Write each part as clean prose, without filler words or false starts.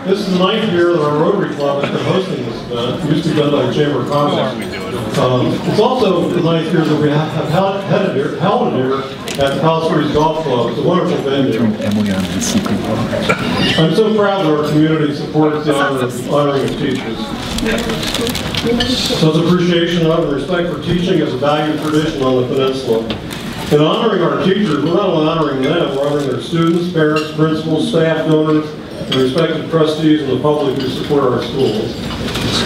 This is the 9th year that our Rotary Club has been hosting this event. It used to be done by the Chamber of Commerce. It's also the 9th year that we have held it here at the Palos Verdes Golf Club. It's a wonderful venue. I'm so proud that our community supports the honoring of teachers. So it's appreciation of and respect for teaching is a valued tradition on the peninsula. In honoring our teachers, we're not only honoring them, we're honoring their students, parents, principals, staff, donors, and respected trustees and the public who support our schools.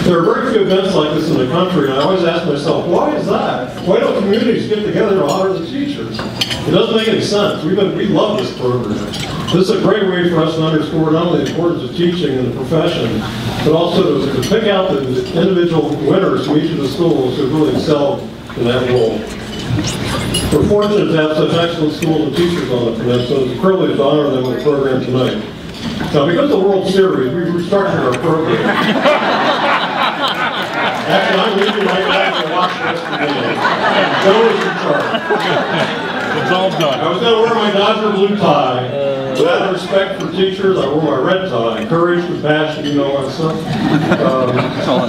There are very few events like this in the country, and I always ask myself, why is that? Why don't communities get together to honor the teachers? It doesn't make any sense. We love this program. This is a great way for us to underscore not only the importance of teaching in the profession, but also to pick out the individual winners from each of the schools who really excelled in that role. We're fortunate to have such excellent schools and teachers on the peninsula. It's a privilege to honor them with the program tonight. Now, because of the World Series, we restructured our program. Actually, I'm leaving right back to watch the rest of the game. Joe is in charge. It's all done. I was going to wear my Dodger blue tie, but out of respect for teachers, I wore my red tie. Courage, compassion, you know what stuff.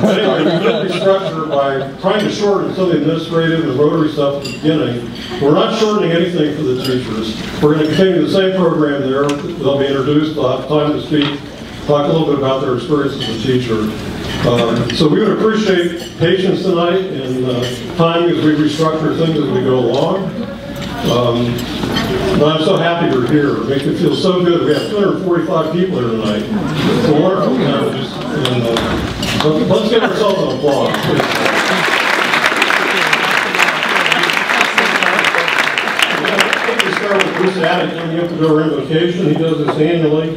Anyway, we did restructure by trying to shorten some of the administrative and Rotary stuff at the beginning. We're not shortening anything for the teachers. We're going to continue the same program there. They'll be introduced, they'll have time to speak, talk a little bit about their experience as a teacher. So we would appreciate patience tonight and time as we restructure things as we go along. But I'm so happy you're here. It makes me feel so good. We have 245 people here tonight. It's a wonderful time. So let's give ourselves an applause, please. Let's start with Bruce Addick coming up to do our invocation. He does this annually.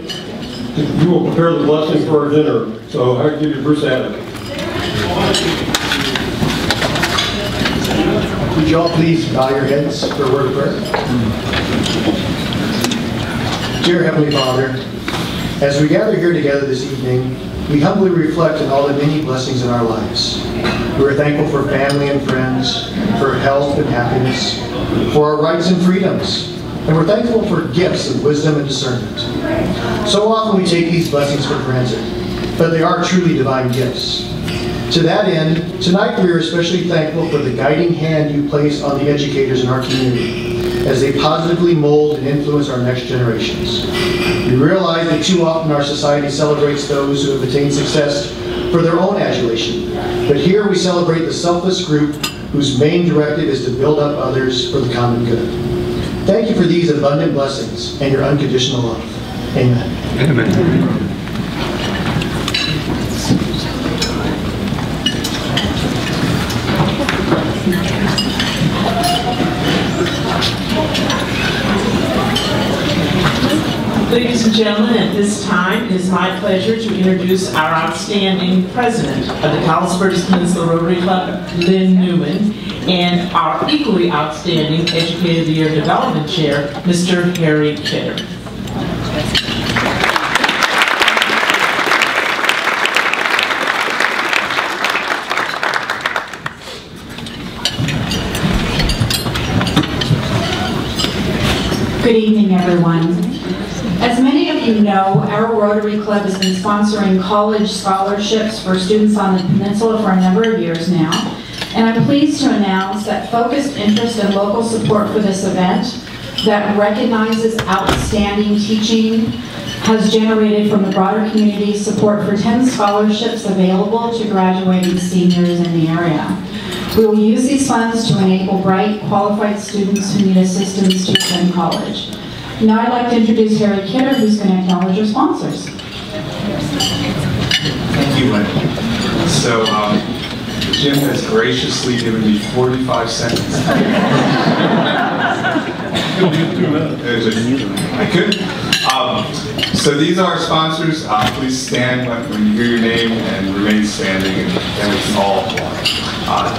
You will prepare the blessing for our dinner. So I give you Bruce Addick. Would you all please bow your heads for a word of prayer? Dear Heavenly Father, as we gather here together this evening, we humbly reflect on all the many blessings in our lives. We are thankful for family and friends, for health and happiness, for our rights and freedoms, and we're thankful for gifts of wisdom and discernment. So often we take these blessings for granted, but they are truly divine gifts. To that end, tonight we are especially thankful for the guiding hand you place on the educators in our community as they positively mold and influence our next generations. We realize that too often our society celebrates those who have attained success for their own adulation, but here we celebrate the selfless group whose main directive is to build up others for the common good. Thank you for these abundant blessings and your unconditional love. Amen. Amen. Ladies and gentlemen, at this time, it is my pleasure to introduce our outstanding president of the Palos Verdes Peninsula Rotary Club, Lynn Newman, and our equally outstanding Educator of the Year Development Chair, Mr. Harry Kidder. Good evening, everyone. As many of you know, our Rotary Club has been sponsoring college scholarships for students on the peninsula for a number of years now, and I'm pleased to announce that focused interest and local support for this event that recognizes outstanding teaching has generated from the broader community support for 10 scholarships available to graduating seniors in the area. We will use these funds to enable bright, qualified students who need assistance to attend college. Now I'd like to introduce Harry Kidder, who's going to acknowledge our sponsors. Thank you, Lynn. So, Jim has graciously given me 45 seconds. I could. So these are our sponsors. Please stand when you hear your name and remain standing, and then we can all apply.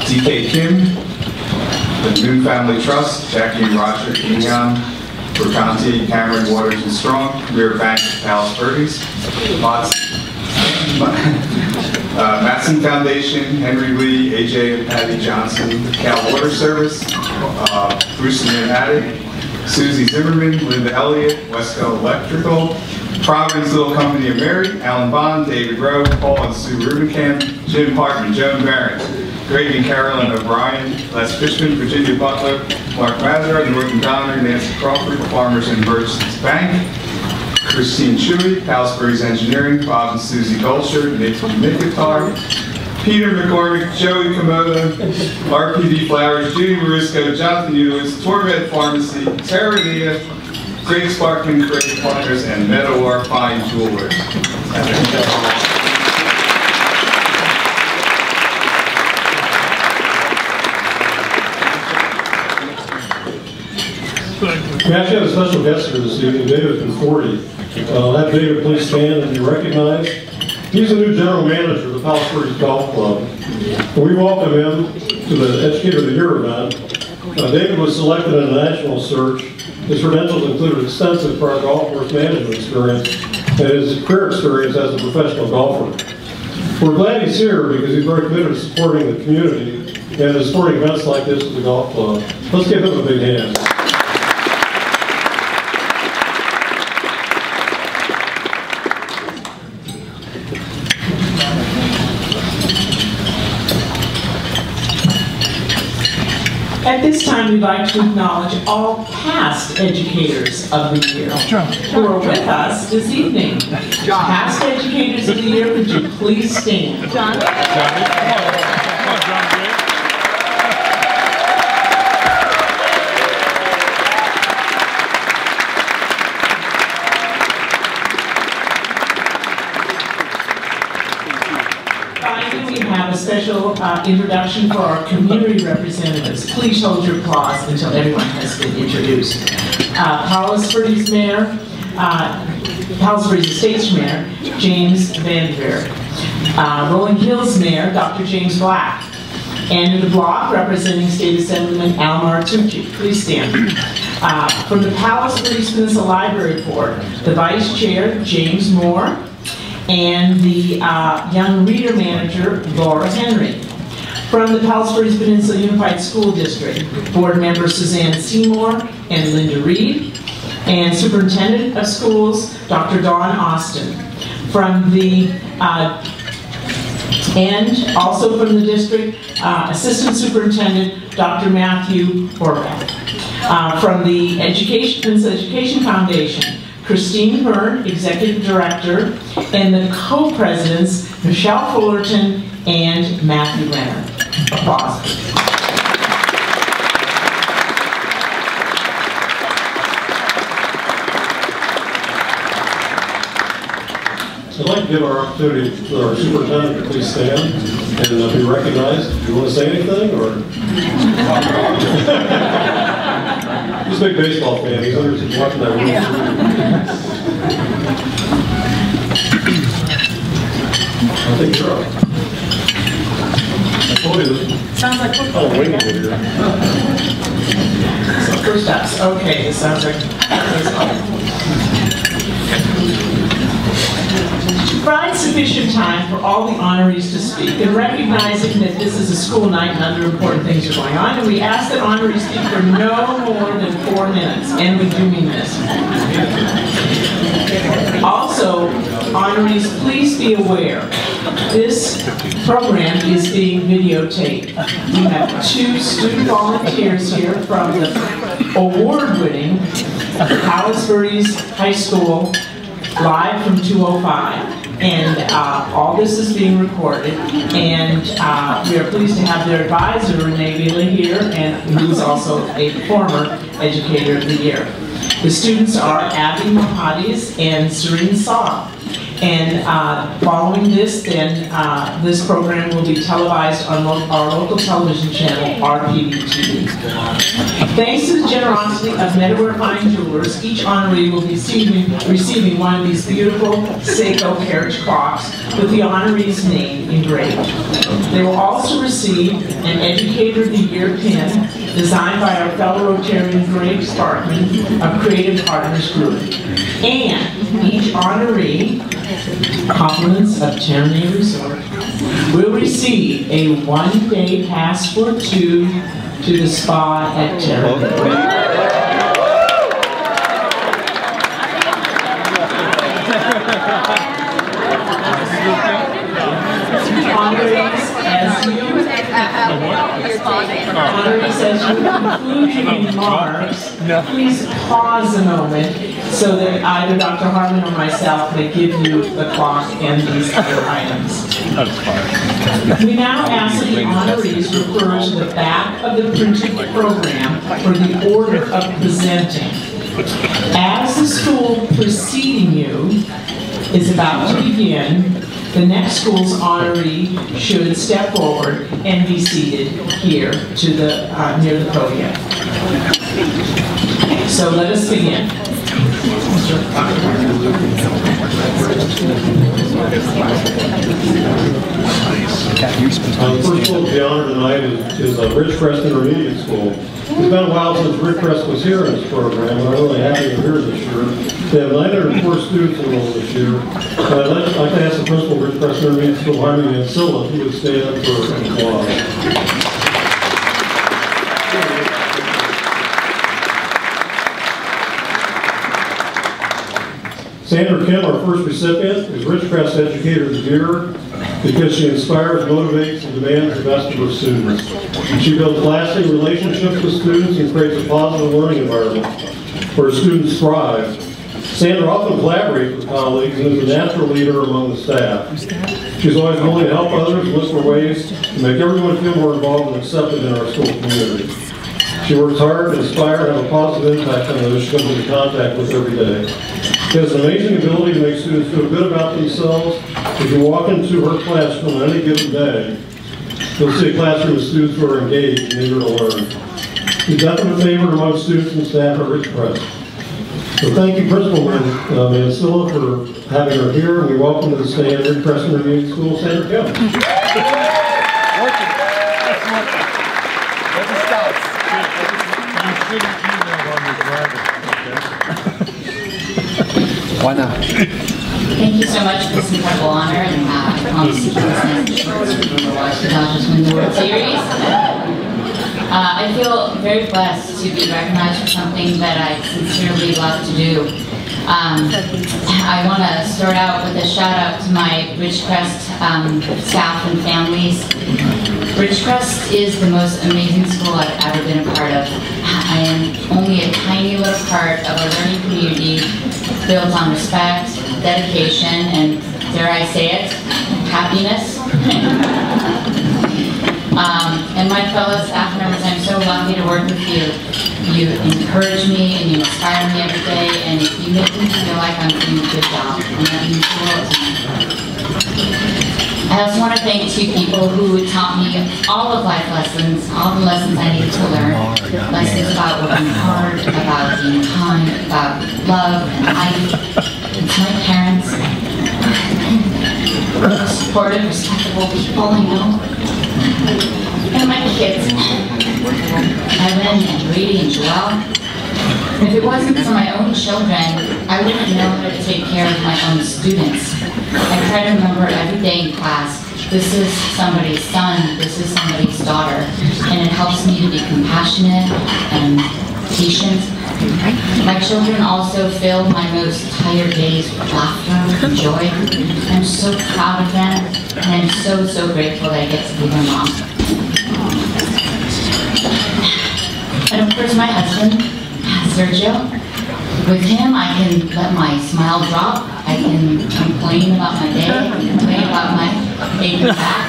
DK Kim, the Noon Family Trust, Jackie and Roger Kenyon, Bercanti, Cameron, Waters, and Strong, Career Bank, Palos Verdes, Matson Foundation, Henry Lee, AJ and Patty Johnson, Cal Water Service, Bruce and Lynn Haddock, Susie Zimmerman, Linda Elliott, Wesco Electrical, Providence Little Company of Mary, Alan Bond, David Rowe, Paul and Sue Rubenkamp, Jim Parton, Joan Barrett, Greg and Carolyn O'Brien, Les Fishman, Virginia Butler, Mark Mazur, Norton Donner, Nancy Crawford, Farmers and Merchants Bank, Christine Chewy, Palisbury's Engineering, Bob and Susie Golsher, Nick Nikitar, Peter McCormick, Joey Komodo, RPD Flowers, Judy Marisco, Jonathan Lewis, Torvet Pharmacy, Tara Nia, Greg Sparkman, Craig Partners, and Meadowar Fine Jewelers. We actually have a special guest here this evening, David from 40. Have David please stand and be recognized. He's the new general manager of the Palos Verdes Golf Club. We welcome him to the Educator of the Year event. David was selected in a national search. His credentials included extensive prior golf course management experience and his career experience as a professional golfer. We're glad he's here because he's very committed to supporting the community and to supporting events like this at the golf club. Let's give him a big hand. At this time, we'd like to acknowledge all past educators of the year who are with us this evening. Past educators of the year, would you please stand? Johnny. Come on, Johnny. Special introduction for our community representatives. Please hold your applause until everyone has been introduced. Palos Verdes Mayor, Palos Verdes Estates Mayor, James Vanderveer. Rolling Hills Mayor, Dr. James Black. Andrew DeBlock, representing State Assemblyman Al Martucci. Please stand. From the Palos Verdes Peninsula Library Board, the Vice Chair, James Moore, and the Young Reader Manager, Laura Henry. From the Palos Verdes Peninsula Unified School District, Board Members Suzanne Seymour and Linda Reed, and Superintendent of Schools, Dr. Dawn Austin. From the, and also from the district, Assistant Superintendent, Dr. Matthew Horvath. From the Peninsula Education Foundation, Christine Hearn, Executive Director, and the co-presidents, Michelle Fullerton and Matthew Renner. Applause. I'd like to give our opportunity for our superintendent to please stand and be recognized. Do you want to say anything, or? He's a big baseball fan. He's watching that World Series. I think you're up. Sounds like football. Oh, wait a minute. So first ups. Okay, it sounds like baseball. To provide sufficient time for all the honorees to speak, and recognizing that this is a school night and other important things are going on, and we ask that honorees speak for no more than 4 minutes, and we do mean this. Also, honorees, please be aware, this program is being videotaped. We have 2 student volunteers here from the award-winning Palos Verdes High School, live from 205. And all this is being recorded, and we are pleased to have their advisor, Renee Vila, here, and who's also a former Educator of the Year. The students are Abby Mohadis and Serene Saw. And following this, then this program will be televised on our local television channel, RPD TV. Thanks to the generosity of Meadowar Fine Jewelers, each honoree will be receiving one of these beautiful Seiko carriage clocks with the honoree's name engraved. They will also receive an Educator of the Year pin designed by our fellow Rotarian Greg Sparkman of Creative Partners Group. And each honoree, compliments of Terranea Resort, will receive a 1-day pass for 2 to the spa at Terranea. Honorees, as you conclude your remarks, please pause a moment so that either Dr. Harmon or myself may give you the clock and these other items. We now ask that the honorees refer to the back of the printed program for the order of presenting. As the school preceding you is about to begin, the next school's honoree should step forward and be seated here to the near the podium. So let us begin. The first school to be honored tonight is Ridgecrest Intermediate School. It's been a while since Ridgecrest was here in this program, and I'm really happy to be here this year. They have 904 students enrolled this year. I'd like to ask the principal of Ridgecrest Intermediate School, Jaime Mancilla, if he would stand up for an applause. Sandra Kim, our first recipient, is Ridgecrest Educator of the Year because she inspires, motivates, and demands the best of her students. She builds lasting relationships with students and creates a positive learning environment where students thrive. Sandra often collaborates with colleagues and is a natural leader among the staff. She's always willing to help others and look for ways to make everyone feel more involved and accepted in our school community. She works hard to inspire and have a positive impact on those she comes into contact with every day. She has an amazing ability to make students feel good about themselves. If you walk into her classroom on any given day, you'll see a classroom of students who are engaged and eager to learn. She's a definite favorite among students and staff at Ridgecrest. So thank you, Principal Mancilla, for having her here, and we welcome to the stand Ridgecrest Intermediate School, Sandra Kim. Why not? Thank you so much for this incredible honor, and obviously for this nice shorts for the Dodgers win the World Series. I feel very blessed to be recognized for something that I sincerely love to do. I want to start out with a shout out to my Ridgecrest staff and families. Ridgecrest is the most amazing school I've ever been a part of. I am only a tiny little part of a learning community built on respect, dedication, and dare I say it, happiness. And my fellow staff members, I'm so lucky to work with you. You encourage me and you inspire me every day, and you make me feel like I'm doing a good job, and that means the world to me. I also want to thank two people who taught me all of life lessons, all the lessons I needed to learn. Lessons about working hard, about being kind, about love and life. It's my parents. Supportive, respectable people, I know. And my kids, Evan and Brady and Joelle. If it wasn't for my own children, I wouldn't know how to take care of my own students. I try to remember every day in class, this is somebody's son, this is somebody's daughter, and it helps me to be compassionate and patient. My children also fill my most tired days with laughter and joy. I'm so proud of them, and I'm so, so grateful that I get to be their mom. And of course, my husband, Sergio. With him, I can let my smile drop. I can complain about my day. I can complain about my aching back.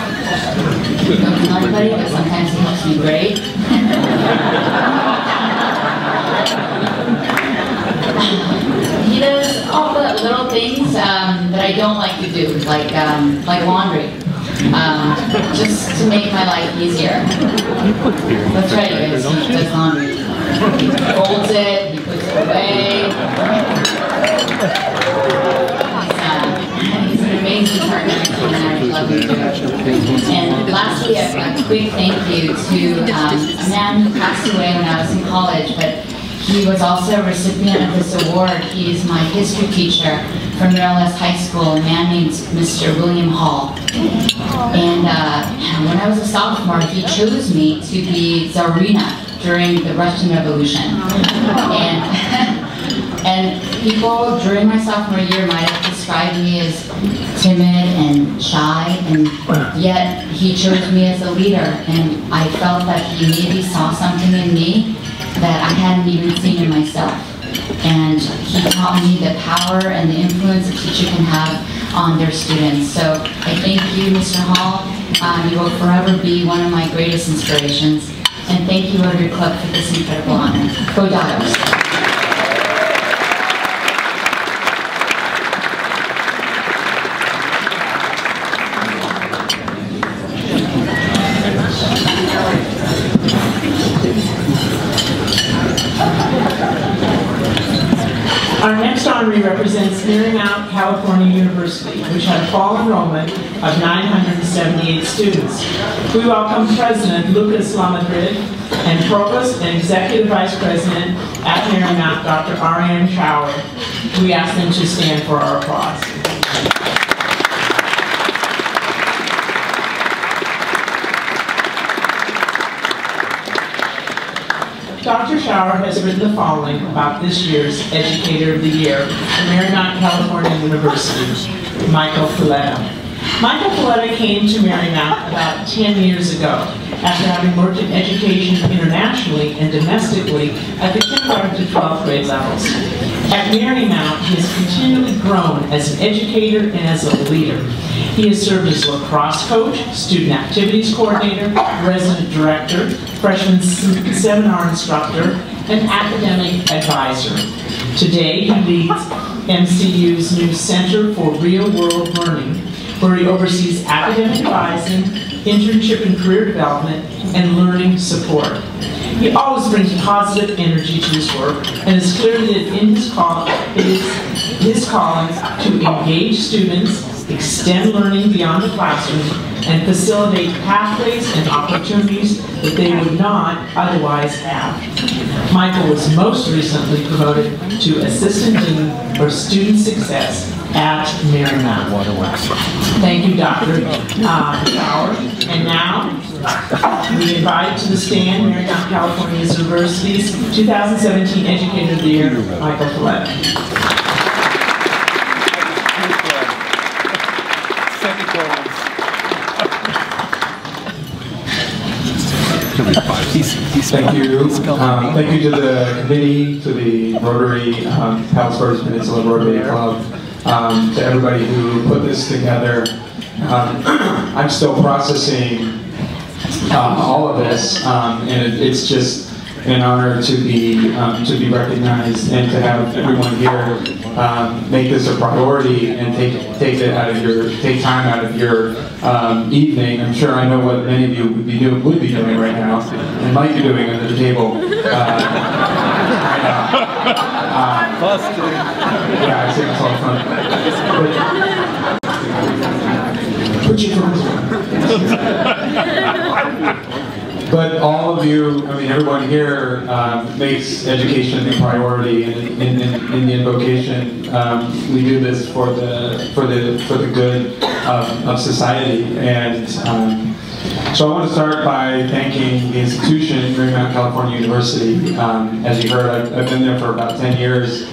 Don't tell anybody, but sometimes he helps me grade. He does all the little things that I don't like to do, like laundry, just to make my life easier. That's right, guys. He does laundry. He folds it, he puts it away. He's an amazing partner, and I love him too. And lastly, a quick thank you to a man who passed away when I was in college, but he was also a recipient of this award. He is my history teacher from Maryland High School, a man named Mr. William Hall. And when I was a sophomore, he chose me to be Tsarina during the Russian Revolution. And And people during my sophomore year might have described me as timid and shy, and yet he chose me as a leader. And I felt that he maybe saw something in me that I hadn't even seen in myself. And he taught me the power and the influence a teacher can have on their students. So I thank you, Mr. Hall. You will forever be one of my greatest inspirations. And thank you, Rotary Club, for this incredible honor. Go Dogs! Our next honoree represents Marymount California University, which had a fall enrollment of 978 students. We welcome President Lucas Lamadrid and Provost and Executive Vice President at Marymount, Dr. Ariane Schauer. We ask them to stand for our applause. Dr. Schauer has written the following about this year's Educator of the Year from Marymount California University, Michael Filetta. Michael Filetta came to Marymount about 10 years ago after having worked in education internationally and domestically at the kindergarten to 12th grade levels. At Marymount, he has continually grown as an educator and as a leader. He has served as lacrosse coach, student activities coordinator, resident director, freshman seminar instructor, and academic advisor. Today, he leads MCU's new Center for Real World Learning, where he oversees academic advising, internship and career development, and learning support. He always brings positive energy to his work, and it's clear that in his calling to engage students, extend learning beyond the classroom, and facilitate pathways and opportunities that they would not otherwise have. Michael was most recently promoted to Assistant Dean for Student Success at Marymount. Thank you, Dr. Schauer. And now, we invite to the stand Marymount California University's 2017 Educator of the Year, Michael Filetta. Thank you. Thank you to the committee, to the Rotary, Palos Verdes Peninsula Rotary Club, to everybody who put this together. I'm still processing all of this, and it's just an honor to be recognized and to have everyone here make this a priority and take time out of your evening. I'm sure I know what many of you would be doing right now and might be doing under the table right now. Busted. Yeah, I think it's all fun. Put your phones on. But all of you, I mean, everyone here makes education a priority, and in the invocation, we do this for the good of society. And so I want to start by thanking the institution, Marymount California University. As you heard, I've been there for about 10 years.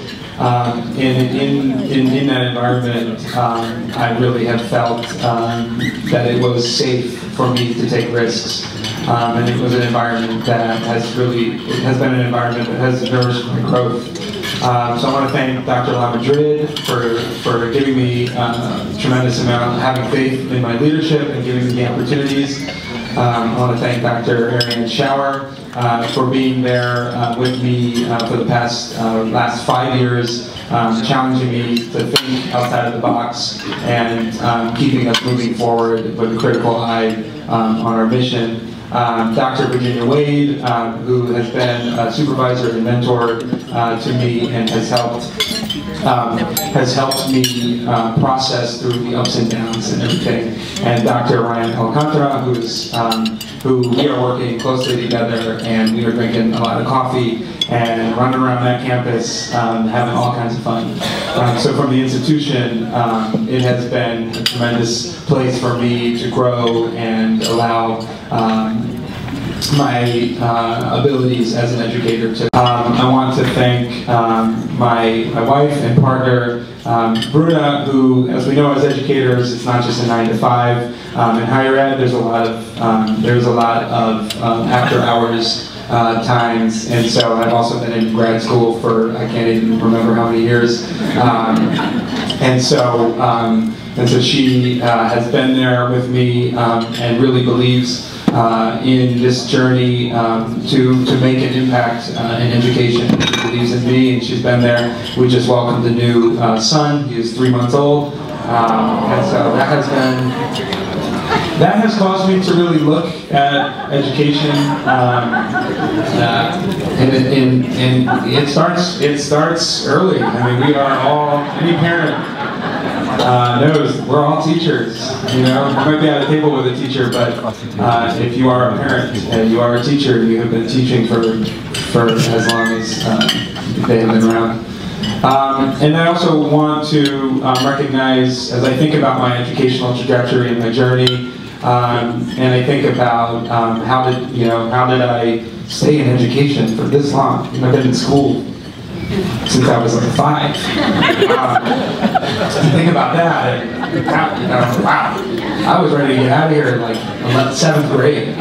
In that environment, I really have felt that it was safe for me to take risks. And it was an environment that has been an environment that has nourished my growth. So I want to thank Dr. Lamadrid for giving me a tremendous amount, having faith in my leadership and giving me the opportunities. I want to thank Dr. Ariane Schauer for being there with me for the last 5 years, challenging me to think outside of the box and keeping us moving forward with a critical eye on our mission. Dr. Virginia Wade, who has been a supervisor and mentor to me and has helped me process through the ups and downs and everything. And Dr. Ryan Alcantara, who we are working closely together, and we are drinking a lot of coffee and running around that campus, having all kinds of fun. So from the institution, it has been a tremendous place for me to grow and allow my abilities as an educator. I want to thank my wife and partner, Bruna, who, as we know as educators, it's not just a 9 to 5. In higher ed, there's a lot of after hours times, and so I've also been in grad school for I can't even remember how many years, and so she has been there with me and really believes in this journey to make an impact in education. She believes in me, and she's been there. We just welcomed a new son. He is 3 months old, and so that has caused me to really look at education, and it starts early. I mean, we are all, any parent knows we're all teachers. You know, you might be at a table with a teacher, but if you are a parent and you are a teacher, you have been teaching for as long as they have been around. And I also want to recognize, as I think about my educational trajectory and my journey, and I think about how did I stay in education for this long? I've been in school since I was like 5. Think about that. Wow. I was ready to get out of here in like 7th grade.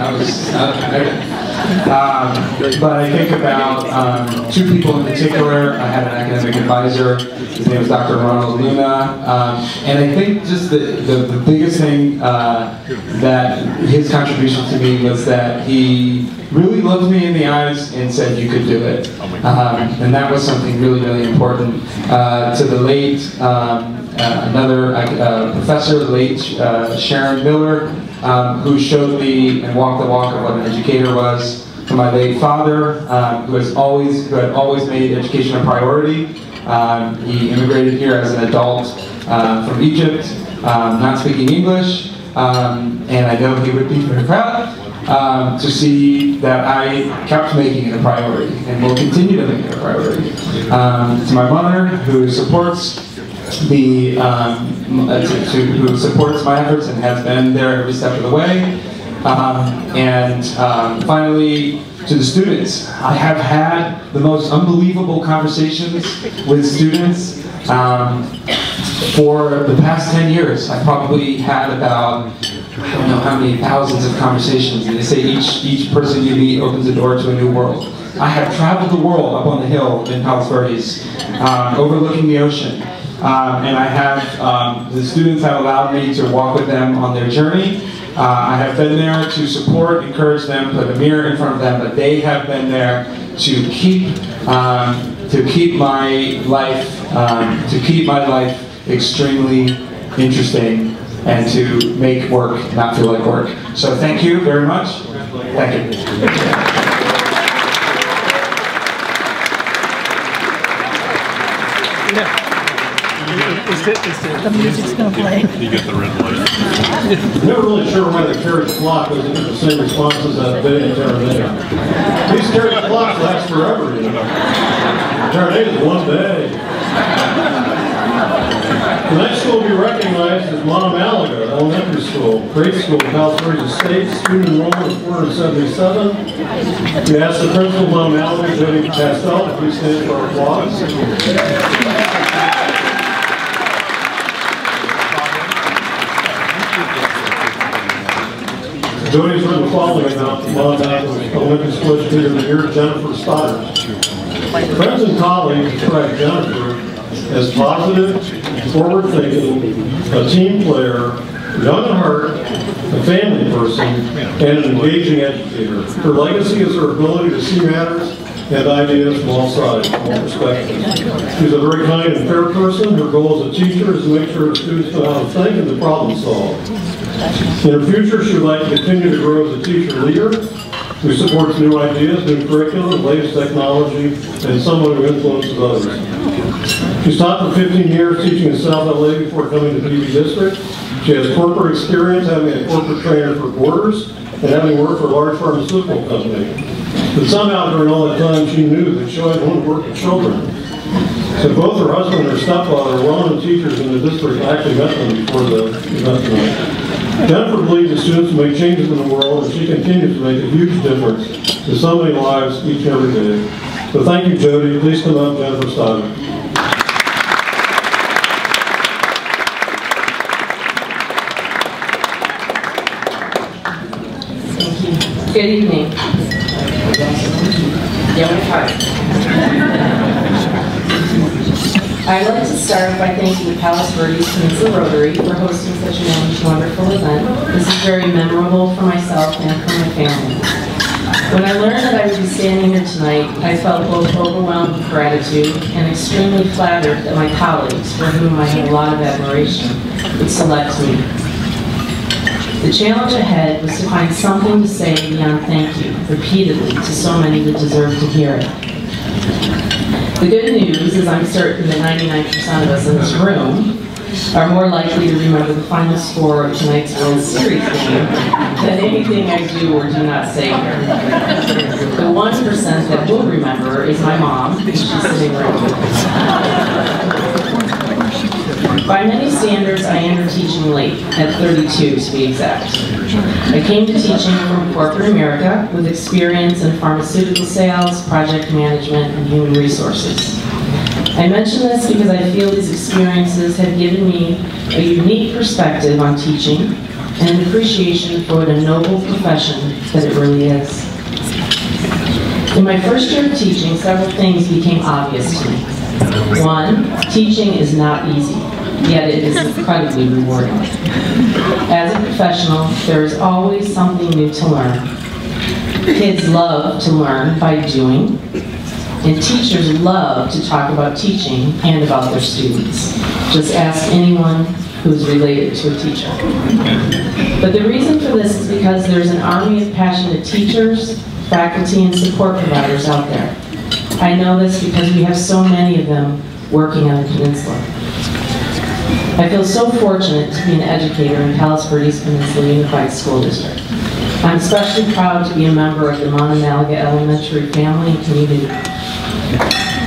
But I think about 2 people in particular. I had an academic advisor. His name was Dr. Ronald Luna. And I think just the biggest thing that his contribution to me was that he really looked me in the eyes and said, "You could do it." And that was something really, really important. To the late, another professor, late Sharon Miller, who showed me and walked the walk of what an educator was. To my late father, who had always made education a priority. He immigrated here as an adult from Egypt, not speaking English, and I know he would be very proud to see that I kept making it a priority and will continue to make it a priority. To my mother, who supports who supports my efforts and has been there every step of the way. And finally, to the students. I have had the most unbelievable conversations with students for the past 10 years. I probably had about, I don't know how many thousands of conversations. And they say each person you meet opens a door to a new world. I have traveled the world up on the hill in Palos Verdes, overlooking the ocean. And I have, the students have allowed me to walk with them on their journey. I have been there to support, encourage them, put a mirror in front of them, but they have been there to keep my life extremely interesting and to make work not feel like work. So thank you very much. Thank you. The music's going to play. You get the red light. I'm never really sure why the carriage clock doesn't get the same responses as day and Terranea. These carriage clocks last forever, you know. Terranea is one day. The next school to be recognized is Montemalaga Elementary School, grade school in Palos Verdes State, student enrollment of 477. We ask the principal of Montemalaga, Jody Pastel, to please stand for our applause. Jody's written the following about Montemalaga Elementary School Educator of the Year, Jennifer Stoddard. Friends and colleagues describe Jennifer as positive, forward-thinking, a team player, young at heart, a family person, and an engaging educator. Her legacy is her ability to see matters and ideas from all sides, all perspectives. She's a very kind and fair person. Her goal as a teacher is to make sure the students know how to think and to problem solve. In her future, she would like to continue to grow as a teacher leader who supports new ideas, new curriculum, latest technology, and someone who influences others. She's taught for 15 years, teaching in South LA before coming to PV District. She has corporate experience, having a corporate trainer for Borders, and having worked for a large pharmaceutical company. But somehow during all that time, she knew that she always wanted to work with children. So both her husband and her stepfather are well-known teachers in the district. I actually met them before the event tonight. Jennifer believes the students will make changes in the world, and she continues to make a huge difference to so many lives each and every day. So thank you, Jody. Please come up, Jennifer Steiner. Good evening. I'd like to start by thanking the Palos Verdes Peninsula Rotary for hosting such a wonderful event. This is very memorable for myself and for my family. When I learned that I would be standing here tonight, I felt both overwhelmed with gratitude and extremely flattered that my colleagues, for whom I have a lot of admiration, would select me. The challenge ahead was to find something to say beyond thank you, repeatedly, to so many that deserve to hear it. The good news is I'm certain that 99% of us in this room are more likely to remember the final score of tonight's World Series game than anything I do or do not say here. The 1% that will remember is my mom, and she's sitting right here. By many standards, I entered teaching late, at 32 to be exact. I came to teaching from corporate America with experience in pharmaceutical sales, project management, and human resources. I mention this because I feel these experiences have given me a unique perspective on teaching and an appreciation for what a noble profession that it really is. In my first year of teaching, several things became obvious to me. One, teaching is not easy, yet it is incredibly rewarding. As a professional, there is always something new to learn. Kids love to learn by doing, and teachers love to talk about teaching and about their students. Just ask anyone who's related to a teacher. But the reason for this is because there's an army of passionate teachers, faculty, and support providers out there. I know this because we have so many of them working on the peninsula. I feel so fortunate to be an educator in Palos Verdes Peninsula Unified School District. I'm especially proud to be a member of the Mononalaga Elementary family and community.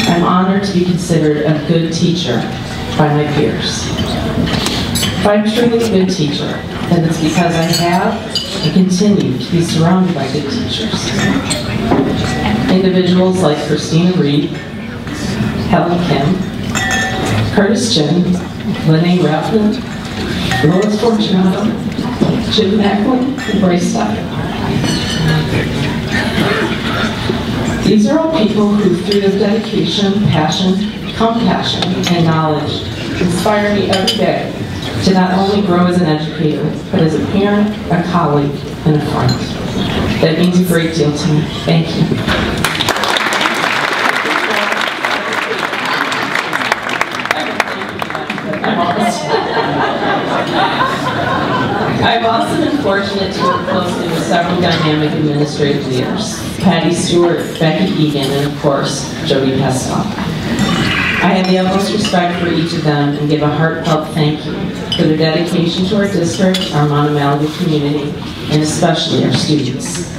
I'm honored to be considered a good teacher by my peers. If I'm truly a good teacher, then it's because I have and continue to be surrounded by good teachers. Individuals like Christina Reed, Helen Kim, Curtis Chin, Lene Raffman, Lois Fortunato, Jim Macklin, and Bryce Steyer. These are all people who, through their dedication, passion, compassion, and knowledge, inspire me every day to not only grow as an educator, but as a parent, a colleague, and a friend. That means a great deal to me. Thank you. I've also been fortunate to work closely with several dynamic administrative leaders, Patty Stewart, Becky Egan, and of course, Jody Pestoff. I have the utmost respect for each of them and give a heartfelt thank you for their dedication to our district, our Mononalaga community, and especially our students.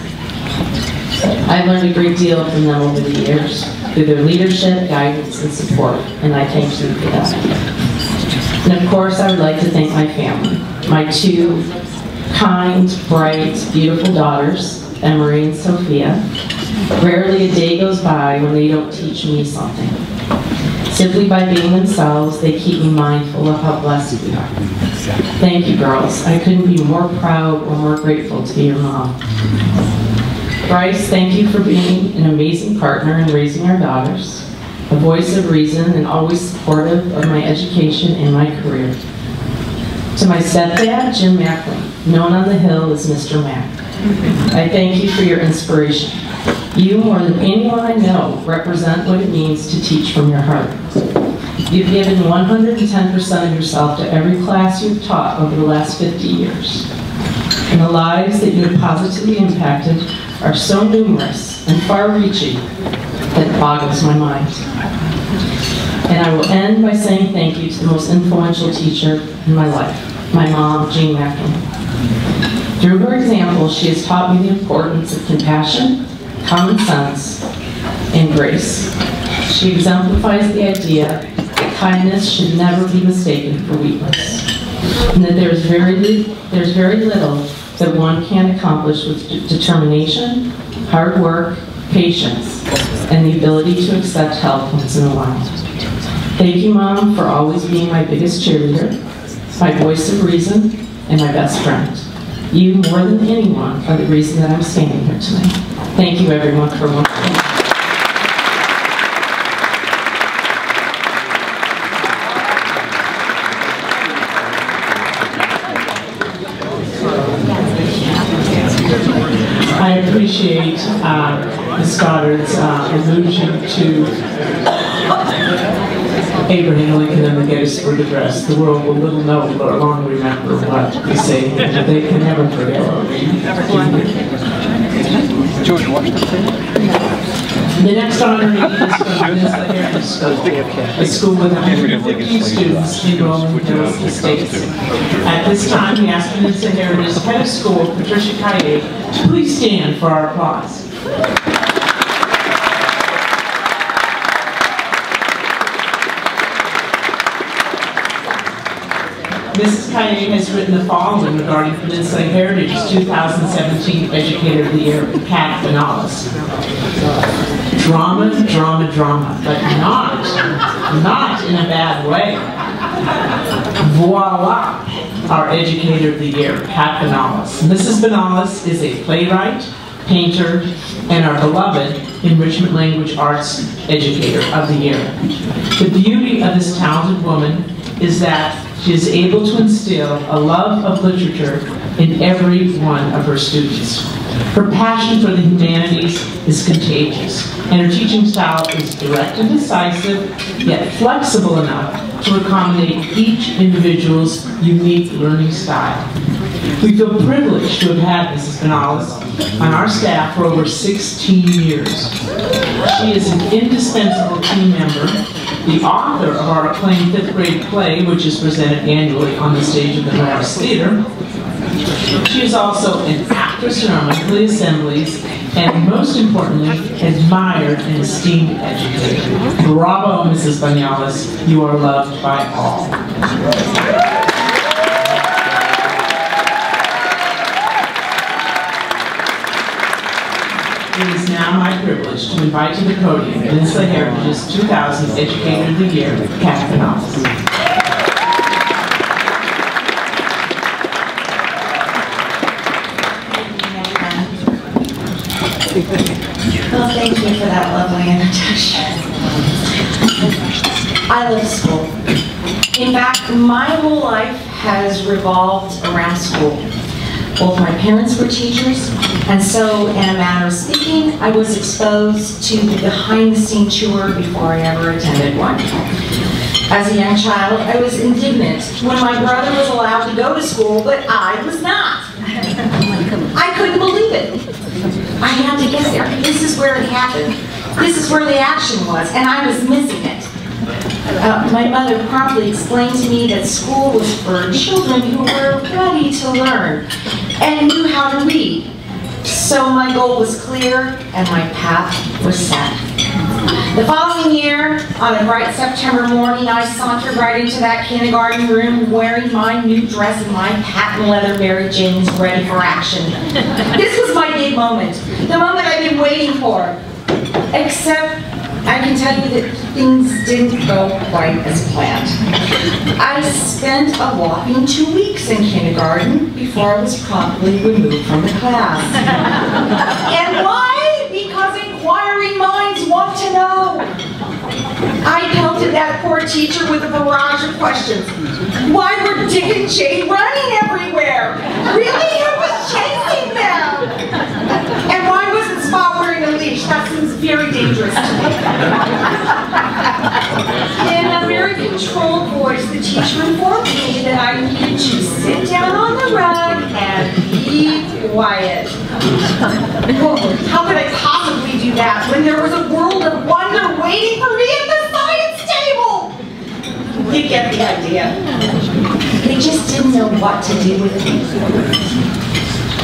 I've learned a great deal from them over the years through their leadership, guidance, and support, and I thank you for that. And of course, I would like to thank my family, my two kind, bright, beautiful daughters, Emery and Sophia. Rarely a day goes by when they don't teach me something. Simply by being themselves, they keep me mindful of how blessed we are. Thank you, girls. I couldn't be more proud or more grateful to be your mom. Bryce, thank you for being an amazing partner in raising our daughters, a voice of reason and always supportive of my education and my career. To my stepdad, Jim Macklin, known on the Hill as Mr. Mack, I thank you for your inspiration. You, more than anyone I know, represent what it means to teach from your heart. You've given 110% of yourself to every class you've taught over the last 50 years. And the lives that you have positively impacted are so numerous and far-reaching that it boggles my mind. And I will end by saying thank you to the most influential teacher in my life, my mom, Jean Macklin. Through her example, she has taught me the importance of compassion, common sense, and grace. She exemplifies the idea that kindness should never be mistaken for weakness. and that there's very little that one can accomplish with determination, hard work, patience, and the ability to accept help once in a while. Thank you, Mom, for always being my biggest cheerleader, my voice of reason, and my best friend. You, more than anyone, are the reason that I'm standing here tonight. Thank you, everyone, for watching. I appreciate Ms. Goddard's allusion to Abraham Lincoln and the Gettysburg Address. The world will little know or long remember what we say, but they can never forget what we do. The next honoree is from Ms. Heritage School, a school with 150 students in Rolling Hills Estates. At this time, we ask Ms. Heritage's head of school, Patricia Kaye, to please stand for our applause. Mrs. Kaye has written the following regarding Peninsula Heritage's 2017 Educator of the Year, Kat Benalis. Drama, drama, drama, but not in a bad way. Voila, our Educator of the Year, Kat Benalis. Mrs. Benalis is a playwright, painter, and our beloved Enrichment Language Arts Educator of the Year. The beauty of this talented woman is that she is able to instill a love of literature in every one of her students. Her passion for the humanities is contagious, and her teaching style is direct and decisive, yet flexible enough to accommodate each individual's unique learning style. We feel privileged to have had Mrs. Benalis on our staff for over 16 years. She is an indispensable team member, the author of our acclaimed 5th grade play, which is presented annually on the stage of the Norris Theater. She is also an actress in our monthly assemblies, and most importantly, admired and esteemed educator. Bravo, Mrs. Benalis, you are loved by all. It is now my privilege to invite to the podium Peninsula Heritage's 2000 Educator of the Year, Kat Benalis. Well, thank you for that lovely introduction. I love school. In fact, my whole life has revolved around school. Both my parents were teachers, and so, in a manner of speaking, I was exposed to the behind-the-scenes tour before I ever attended one. As a young child, I was indignant when my brother was allowed to go to school, but I was not. I couldn't believe it. I had to get there. This is where it happened. This is where the action was, and I was missing it. My mother promptly explained to me that school was for children who were ready to learn and knew how to read. So my goal was clear and my path was set. The following year, on a bright September morning, I sauntered right into that kindergarten room wearing my new dress and my patent leather Mary Jane's ready for action. This was my big moment, the moment I've been waiting for. Except, I can tell you that things didn't go quite as planned. I spent a whopping 2 weeks in kindergarten before I was promptly removed from the class. And why? Because inquiring minds want to know. I pelted that poor teacher with a barrage of questions. Why were Dick and Jane running everywhere? Really? Who was chasing them? And why wasn't Spot wearing a leash? That seems very dangerous to me. In a very controlled voice, the teacher informed me that I needed to sit down on the rug and be quiet. Well, how could I possibly do that when there was a world of wonder waiting for me at the science table? You get the idea. They just didn't know what to do with me.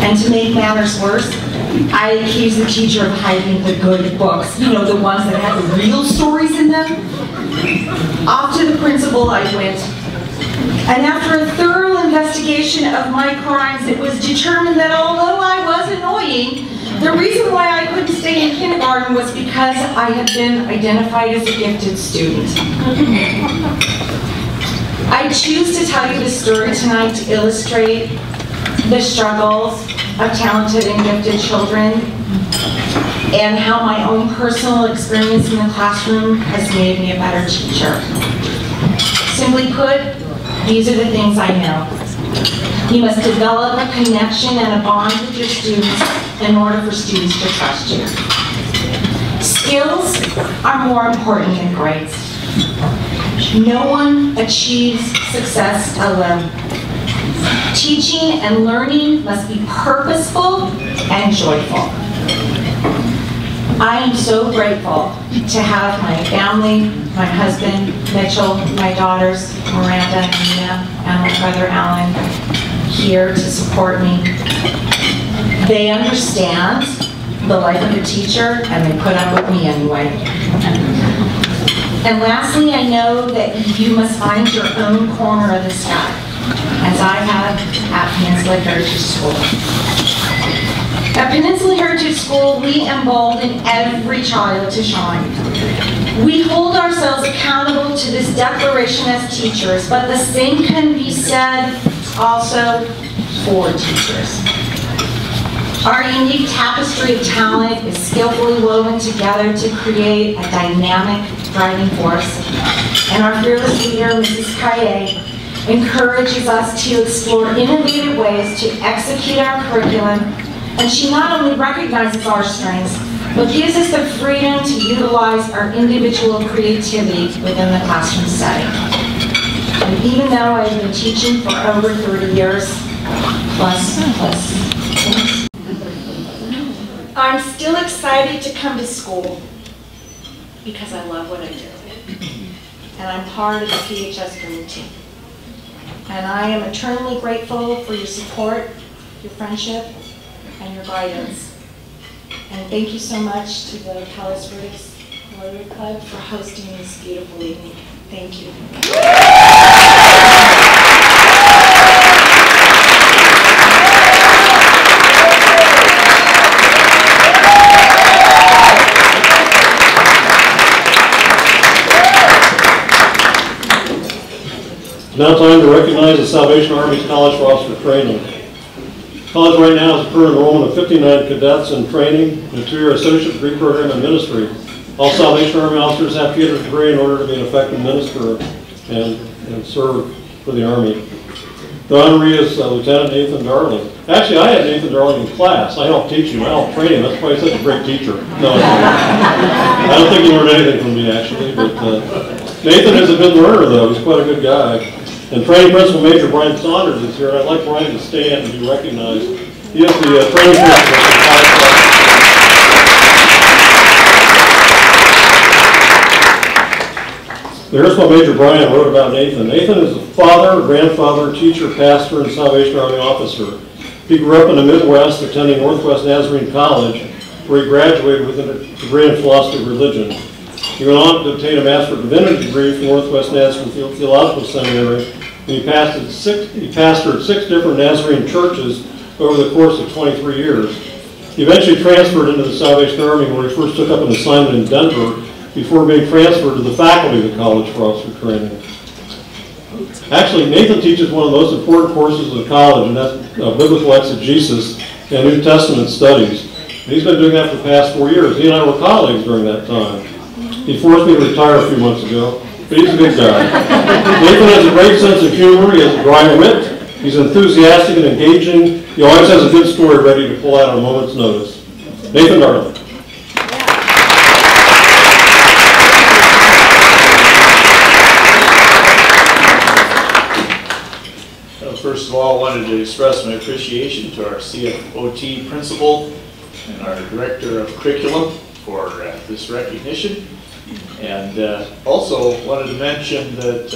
And to make matters worse, I accused the teacher of hiding the good books, you know, the ones that had the real stories in them. Off to the principal I went, and after a thorough investigation of my crimes, it was determined that although I was annoying, the reason why I couldn't stay in kindergarten was because I had been identified as a gifted student. I choose to tell you this story tonight to illustrate the struggles of talented and gifted children and how my own personal experience in the classroom has made me a better teacher. Simply put, these are the things I know. You must develop a connection and a bond with your students in order for students to trust you. Skills are more important than grades. No one achieves success alone. Teaching and learning must be purposeful and joyful. I am so grateful to have my family, my husband, Mitchell, my daughters, Miranda and Nina, and my brother Alan here to support me. They understand the life of a teacher and they put up with me anyway. And lastly, I know that you must find your own corner of the sky, as I have at Peninsula Heritage School. At Peninsula Heritage School, we embolden every child to shine. We hold ourselves accountable to this declaration as teachers, but the same can be said also for teachers. Our unique tapestry of talent is skillfully woven together to create a dynamic, driving force. And our fearless leader, Mrs. Kaye, encourages us to explore innovative ways to execute our curriculum. And she not only recognizes our strengths, but gives us the freedom to utilize our individual creativity within the classroom setting. And even though I've been teaching for over 30 years, plus. I'm still excited to come to school because I love what I do. And I'm part of the PHS Dream Team. And I am eternally grateful for your support, your friendship, and your guidance. And thank you so much to the Palos Verdes Rotary Club for hosting this beautiful evening. Thank you. Now time to recognize the Salvation Army's College for Officer Training. College right now has a current enrollment of 59 cadets in training and a 2-year associate degree program in ministry. All Salvation Army officers have to get a degree in order to be an effective minister and serve for the Army. The honoree is Lieutenant Nathan Darling. Actually, I had Nathan Darling in class. I helped teach him. I helped train him. That's why he's such a great teacher. No, I don't think he learned anything from me, actually. But Nathan is a good learner, though. He's quite a good guy. And training principal Major Brian Saunders is here, and I'd like Brian to stand and be recognized. He is the training principal. Here's what Major Brian wrote about Nathan. Nathan is a father, grandfather, teacher, pastor, and Salvation Army officer. He grew up in the Midwest, attending Northwest Nazarene College, where he graduated with a degree in philosophy of religion. He went on to obtain a Master of Divinity degree from Northwest Nazarene Theological Seminary, and he pastored 6 different Nazarene churches over the course of 23 years. He eventually transferred into the Salvation Army, where he first took up an assignment in Denver before being transferred to the faculty of the College for Officer Training. Actually, Nathan teaches one of the most important courses of the college, and that's Biblical Exegesis and New Testament Studies. And he's been doing that for the past 4 years. He and I were colleagues during that time. He forced me to retire a few months ago, but he's a good guy. Nathan has a great sense of humor. He has a dry wit. He's enthusiastic and engaging. He always has a good story ready to pull out at a moment's notice. Nathan Darling. First of all, I wanted to express my appreciation to our CFOT principal and our director of curriculum for this recognition. And also wanted to mention that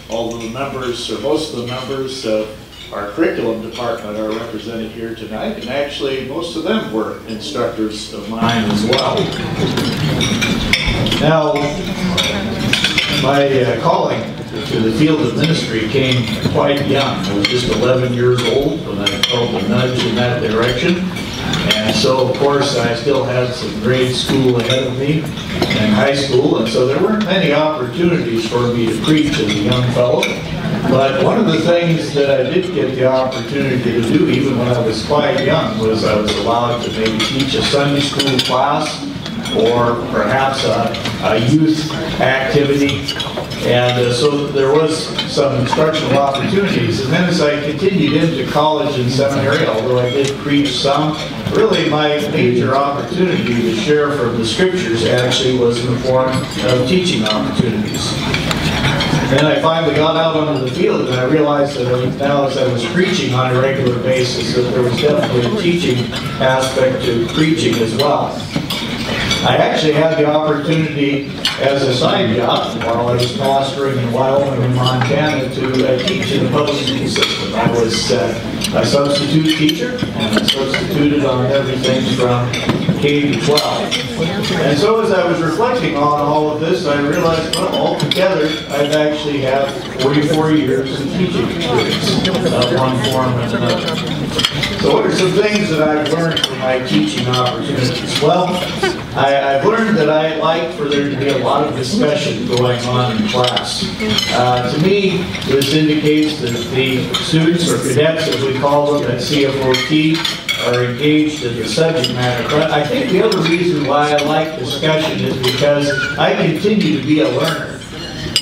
all of the members, or most of the members of our curriculum department are represented here tonight, and actually most of them were instructors of mine as well. Now, My calling to the field of ministry came quite young. I was just 11 years old when I felt a nudge in that direction. And so, of course, I still had some grade school ahead of me and high school, and so there weren't many opportunities for me to preach as a young fellow. But one of the things that I did get the opportunity to do, even when I was quite young, was I was allowed to maybe teach a Sunday school class or perhaps a youth activity. And so there was some instructional opportunities. And then as I continued into college and seminary, although I did preach some, really my major opportunity to share from the scriptures actually was in the form of teaching opportunities. And I finally got out onto the field and I realized that now as I was preaching on a regular basis that there was definitely a teaching aspect to preaching as well. I actually had the opportunity as a side job while I was pastoring in Wyoming and Montana to teach in the public school system. I was a substitute teacher and I substituted on everything from K to 12. And so as I was reflecting on all of this, I realized, well, altogether, I've actually had 44 years of teaching experience of one form and another. So what are some things that I've learned from my teaching opportunities? Well, I've learned that I like for there to be a lot of discussion going on in class. To me, this indicates that the students, or cadets as we call them at CFOT, are engaged in the subject matter. But I think the other reason why I like discussion is because I continue to be a learner.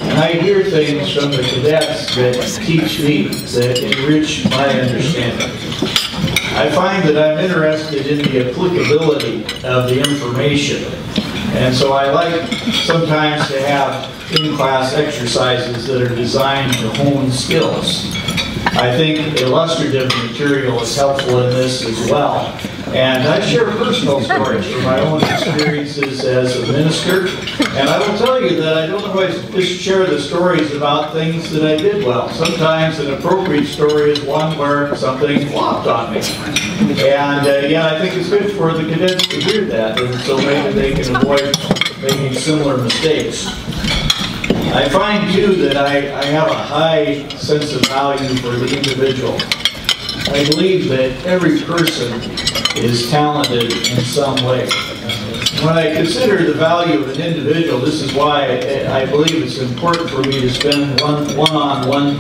And I hear things from the cadets that teach me, that enrich my understanding. I find that I'm interested in the applicability of the information. And so I like sometimes to have in-class exercises that are designed to hone skills. I think illustrative material is helpful in this as well. And I share personal stories from my own experiences as a minister. And I will tell you that I don't always just share the stories about things that I did well. Sometimes an appropriate story is one where something flopped on me. And yeah, I think it's good for the cadets to hear that, and so maybe they can avoid making similar mistakes. I find too that I have a high sense of value for the individual. I believe that every person is talented in some way. When I consider the value of an individual, this is why I believe it's important for me to spend one-on-one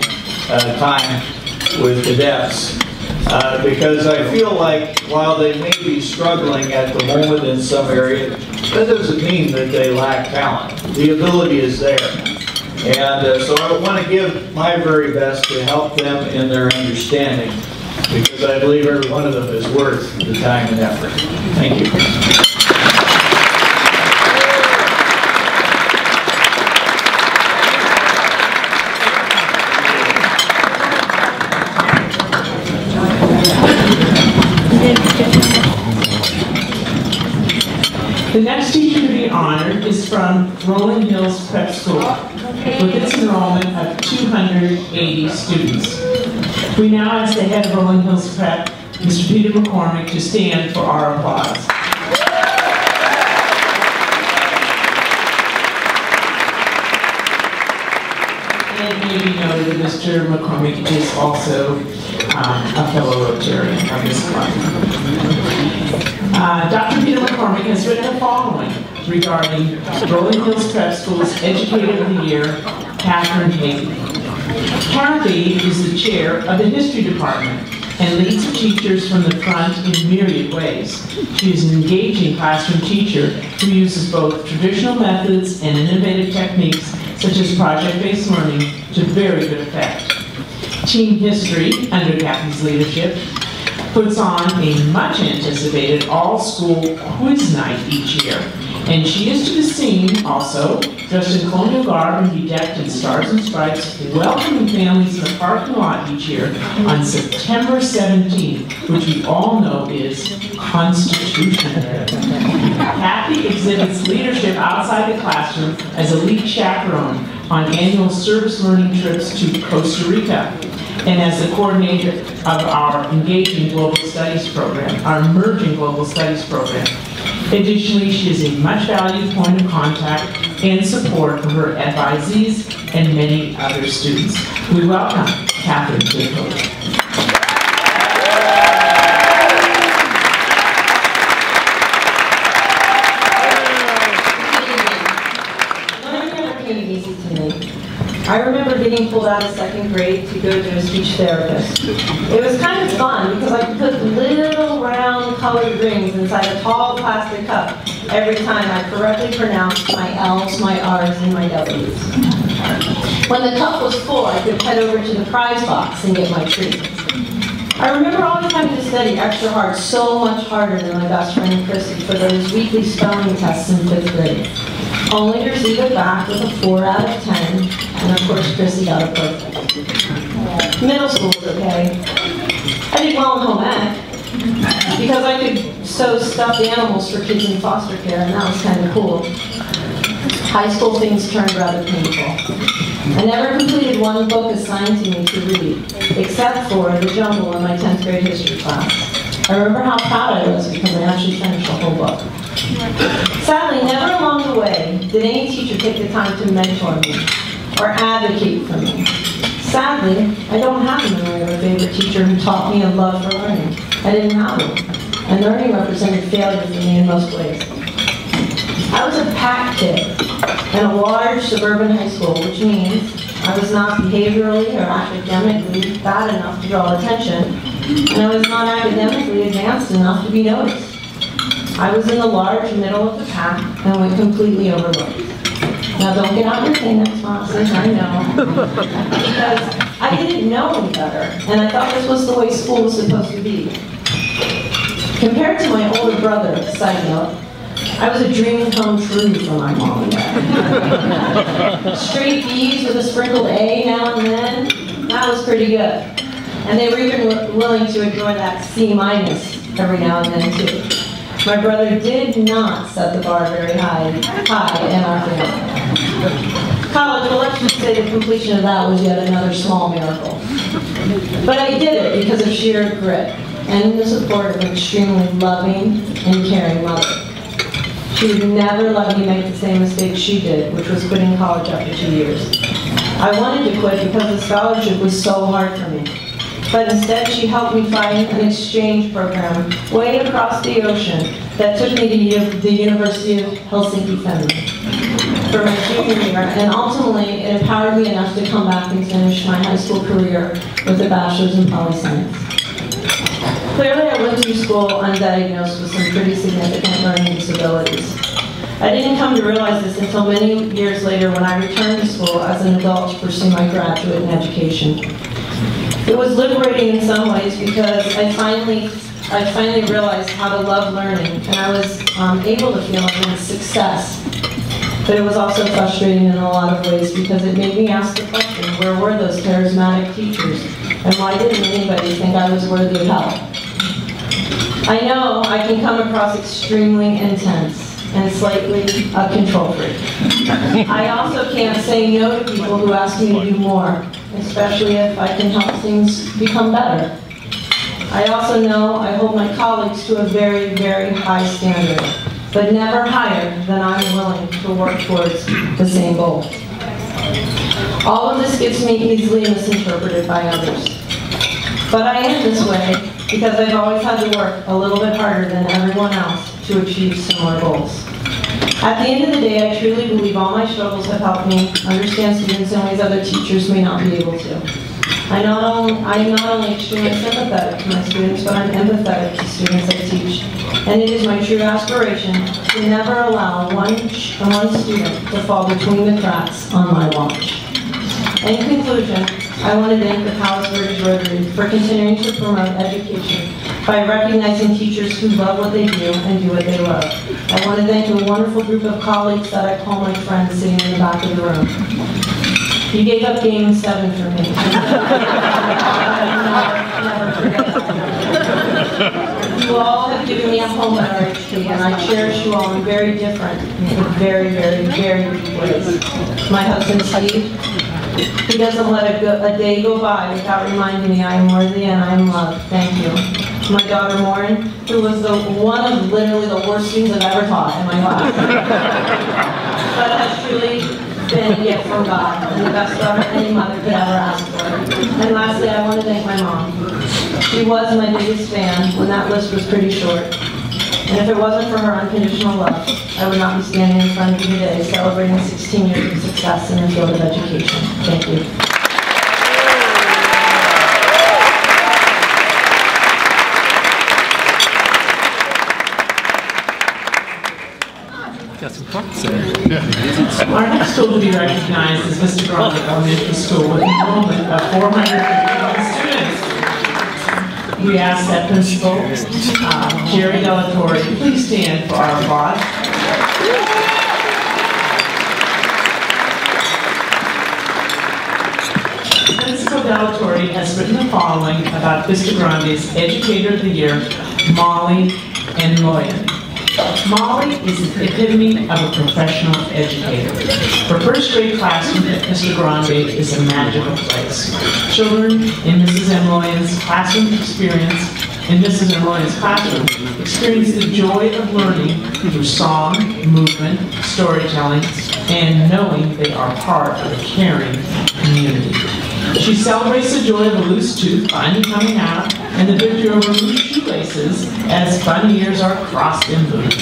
time with cadets. Because I feel like while they may be struggling at the moment in some area, that doesn't mean that they lack talent. The ability is there. And so I want to give my very best to help them in their understanding, because I believe every one of them is worth the time and effort. Thank you. The next teacher to be honored is from Rolling Hills Prep School, with its enrollment of 280 students. We now ask the head of Rolling Hills Prep, Mr. Peter McCormick, to stand for our applause. It may be noted that Mr. McCormick is also a fellow Rotarian of this club. Dr. Peter McCormick has written the following regarding Rolling Hills Prep School's Educator of the Year, Catherine Hayden. Kathy is the chair of the History Department and leads the teachers from the front in myriad ways. She is an engaging classroom teacher who uses both traditional methods and innovative techniques such as project-based learning to very good effect. Team History, under Kathy's leadership, puts on a much-anticipated all-school quiz night each year. And she is to be seen, also, dressed in colonial garb and bedecked in stars and stripes, welcoming families in the parking lot each year on September 17th, which we all know is Constitution Day. Kathy exhibits leadership outside the classroom as a lead chaperone on annual service learning trips to Costa Rica, and as the coordinator of our Engaging Global Studies program, our Emerging Global Studies program. Additionally, she is a much valued point of contact in support of her advisees and many other students. We welcome Catherine to the podium. I remember getting pulled out of second grade to go to a speech therapist. It was kind of fun because I could put little round colored rings inside a tall plastic cup every time I correctly pronounced my L's, my R's, and my W's. When the cup was full, I could head over to the prize box and get my treat. I remember always having to study extra hard, so much harder than my best friend Chrissy for those weekly spelling tests in 5th grade. Only to receive it back with a 4 out of 10, and of course Chrissy got a perfect. Middle school was okay. I did well in home ec, because I could sew stuffed animals for kids in foster care, and that was kind of cool. High school things turned rather painful. I never completed one book assigned to me to read, except for The Jungle in my 10th grade history class. I remember how proud I was because I actually finished the whole book. Sadly, never along the way did any teacher take the time to mentor me or advocate for me. Sadly, I don't have a memory of a favorite teacher who taught me a love for learning. I didn't have one, and learning represented failure for me in most ways. I was a pack kid in a large suburban high school, which means I was not behaviorally or academically bad enough to draw attention, and I was not academically advanced enough to be noticed. I was in the large middle of the pack and went completely overlooked. Now don't get out your Kleenex boxes, I know, because I didn't know any better, and I thought this was the way school was supposed to be. Compared to my older brother, side note, I was a dream come true for my mom and dad. Straight B's with a sprinkled A now and then, that was pretty good. And they were even willing to ignore that C- every now and then too. My brother did not set the bar very high in our family. College, well, let's just say the completion of that was yet another small miracle. But I did it because of sheer grit and in the support of an extremely loving and caring mother. She would never let me make the same mistake she did, which was quitting college after 2 years. I wanted to quit because the scholarship was so hard for me. But instead, she helped me find an exchange program way across the ocean that took me to the University of Helsinki, Finland for my junior year, and ultimately it empowered me enough to come back and finish my high school career with a bachelor's in poli-science. Clearly, I went through school undiagnosed with some pretty significant learning disabilities. I didn't come to realize this until many years later when I returned to school as an adult to pursue my graduate in education. It was liberating in some ways because I finally realized how to love learning, and I was able to feel immense success. But it was also frustrating in a lot of ways because it made me ask the question, where were those charismatic teachers? And why didn't anybody think I was worthy of help? I know I can come across extremely intense and slightly a control freak. I also can't say no to people who ask me to do more, especially if I can help things become better. I also know I hold my colleagues to a very, very high standard, but never higher than I'm willing to work towards the same goal. All of this gets me easily misinterpreted by others. But I am this way because I've always had to work a little bit harder than everyone else to achieve similar goals. At the end of the day, I truly believe all my struggles have helped me understand students in ways other teachers may not be able to. I'm not only extremely sympathetic to my students, but I'm empathetic to students I teach. And it is my true aspiration to never allow one student to fall between the cracks on my watch. In conclusion, I want to thank the Palos Verdes Rotary for continuing to promote education by recognizing teachers who love what they do and do what they love. I want to thank a wonderful group of colleagues that I call my friends sitting in the back of the room. You gave up Game 7 for me. Never forget that. You all have given me a home at RHP, and I cherish you all in very different, very, very, very deep ways. My husband, Steve, he doesn't let a day go by without reminding me I am worthy and I am loved. Thank you. my daughter Lauren, who was one of literally the worst things I've ever taught in my life. But has truly been a gift from God and the best daughter any mother could ever ask for. And lastly, I want to thank my mom. She was my biggest fan when that list was pretty short. And if it wasn't for her unconditional love, I would not be standing in front of you today celebrating 16 years of success in the field of education. Thank you. Got some thoughts there. Our next school to be recognized is Mr. Grant Elementary School with enrollment of 451 students. We ask that Principal Jerry Delatorre please stand for our applause. Principal Delatorre has written the following about Vista Grande's Educator of the Year, Molly and Loyan. Molly is the epitome of a professional educator. Her first grade classroom at Vista Grande is a magical place. Children in Mrs. M. Loyan's classroom experience the joy of learning through song, movement, storytelling, and knowing they are part of a caring community. She celebrates the joy of a loose tooth finally coming out and the victory over loose shoelaces as fun years are crossed and moved.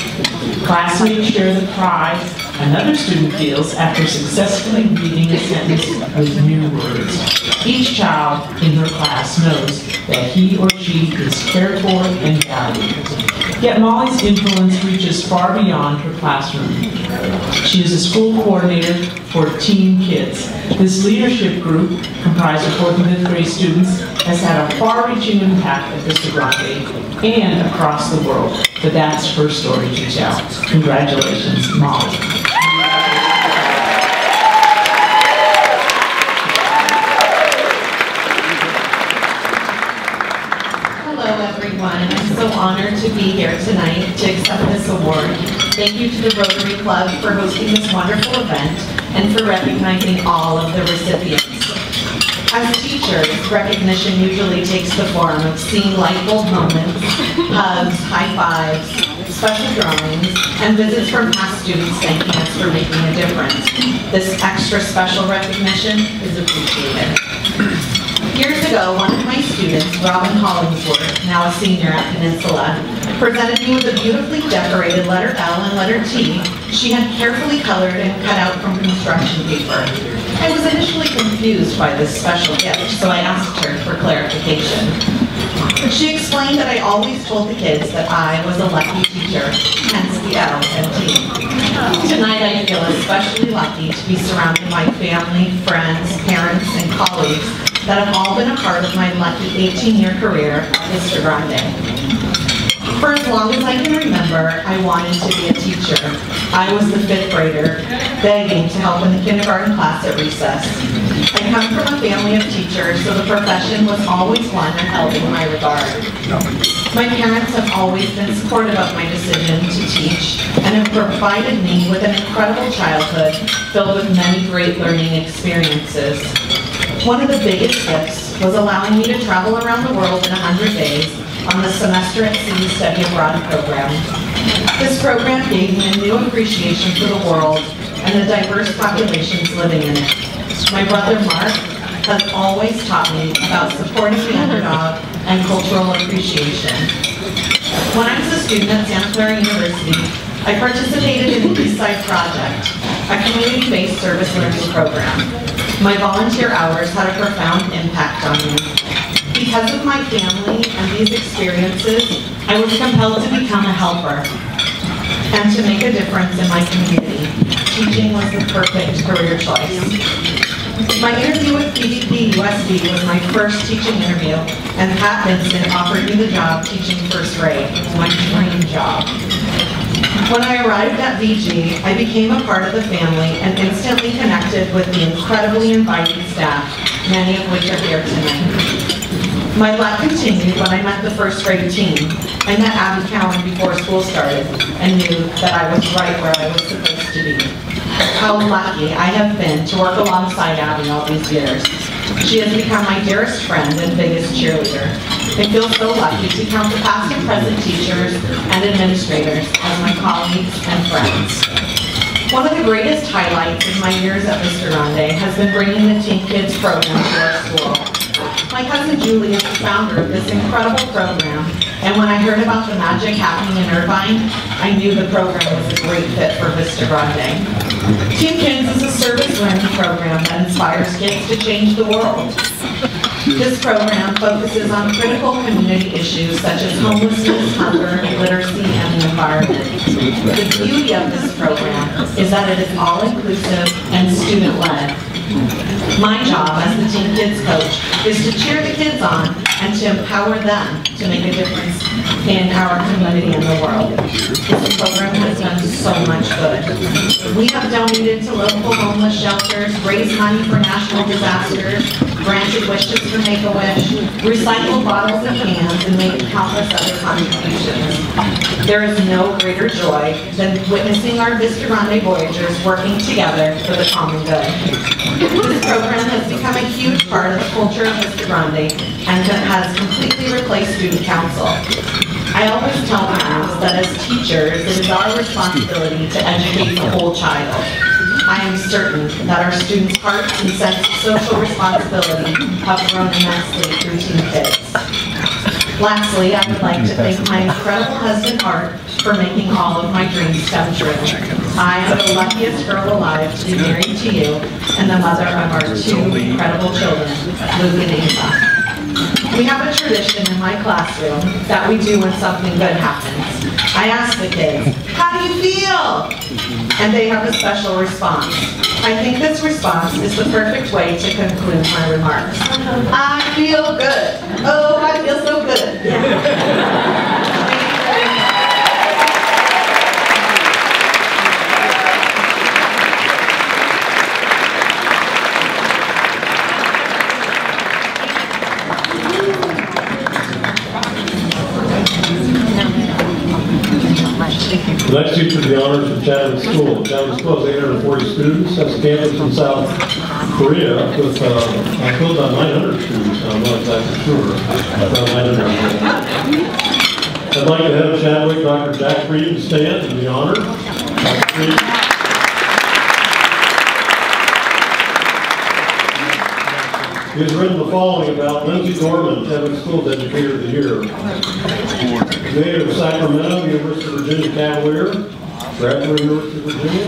Classmates share the pride another student feels after successfully reading a sentence with new words. Each child in her class knows that he or she is cared for and valued. Yet Molly's influence reaches far beyond her classroom. She is a school coordinator for Teen Kids. This leadership group, comprised of 4th and 5th grade students, has had a far-reaching impact at Vista Grande and across the world. But that's her story to tell. Congratulations, Molly. Hello, everyone. I'm so honored to be here tonight to accept this award. Thank you to the Rotary Club for hosting this wonderful event and for recognizing all of the recipients. As teachers, recognition usually takes the form of seeing light bulb moments, hugs, high fives, special drawings, and visits from past students thanking us for making a difference. This extra special recognition is appreciated. Years ago, one of my students, Robin Hollingsworth, now a senior at Peninsula, presented me with a beautifully decorated letter L and letter T she had carefully colored and cut out from construction paper. I was initially confused by this special gift, so I asked her for clarification. She explained that I always told the kids that I was a lucky teacher, hence the L and T. Tonight I feel especially lucky to be surrounded by family, friends, parents, and colleagues that have all been a part of my lucky 18-year career at Vista Grande. For as long as I can remember, I wanted to be a teacher. I was the 5th grader, begging to help in the kindergarten class at recess. I come from a family of teachers, so the profession was always one that held in my regard. My parents have always been supportive of my decision to teach and have provided me with an incredible childhood filled with many great learning experiences. One of the biggest gifts was allowing me to travel around the world in 100 days on the Semester at Sea Study Abroad program. This program gave me a new appreciation for the world and the diverse populations living in it. My brother Mark has always taught me about supporting the underdog and cultural appreciation. When I was a student at Santa Clara University, I participated in the Eastside Project, a community-based service learning program. My volunteer hours had a profound impact on me. Because of my family and these experiences, I was compelled to become a helper and to make a difference in my community. Teaching was the perfect career choice. My interview with PVP USD was my first teaching interview, and Pat Vincent offered me the job teaching first grade, my dream job. When I arrived at VG, I became a part of the family and instantly connected with the incredibly inviting staff, many of which are here tonight. My luck continued when I met the first grade team. I met Abby Cowan before school started and knew that I was right where I was supposed to be. How lucky I have been to work alongside Abby all these years. She has become my dearest friend and biggest cheerleader. I feel so lucky to count the past and present teachers and administrators as my colleagues and friends. One of the greatest highlights of my years at Mr. Grande has been bringing the Teen Kids program to our school. My cousin Julie is the founder of this incredible program, and when I heard about the magic happening in Irvine, I knew the program was a great fit for Mr. Grande. Teen Kids is a service learning program that inspires kids to change the world. This program focuses on critical community issues such as homelessness, hunger, literacy, and the environment. The beauty of this program is that it is all-inclusive and student-led. My job as the Teen Kids coach is to cheer the kids on and to empower them to make a difference in our community and the world. This program has done so much good. We have donated to local homeless shelters, raised money for national disasters, granted wishes for Make-A-Wish, recycled bottles and cans, and made countless other contributions. There is no greater joy than witnessing our Mr. Grande Voyagers working together for the common good. This program has become a huge part of the culture of Mr. Grande and has completely replaced student council. I always tell parents that as teachers, it is our responsibility to educate the whole child. I am certain that our students' hearts and sense of social responsibility have grown immensely through Teen Kids. Lastly, I would like to thank my incredible husband, Art, for making all of my dreams come true. I am the luckiest girl alive to be married to you and the mother of our two incredible children, Luke and Ava. We have a tradition in my classroom that we do when something good happens. I ask the kids, how do you feel? And they have a special response. I think this response is the perfect way to conclude my remarks. I feel good. Oh, I feel so good. The next teacher to be honored is from Chadwick School. Chadwick School has 840 students. That's a campus in South Korea with, I filled on 900 students. I'm not exactly sure. About 900. I'd like to have Chadwick, Dr. Jack Frieden, stand and be honored. Dr. Frieden. He has written the following about Lindsay Norman, Chadwick School's Educator of the Year. Native of Sacramento, University of Virginia Cavalier, graduate University of Virginia.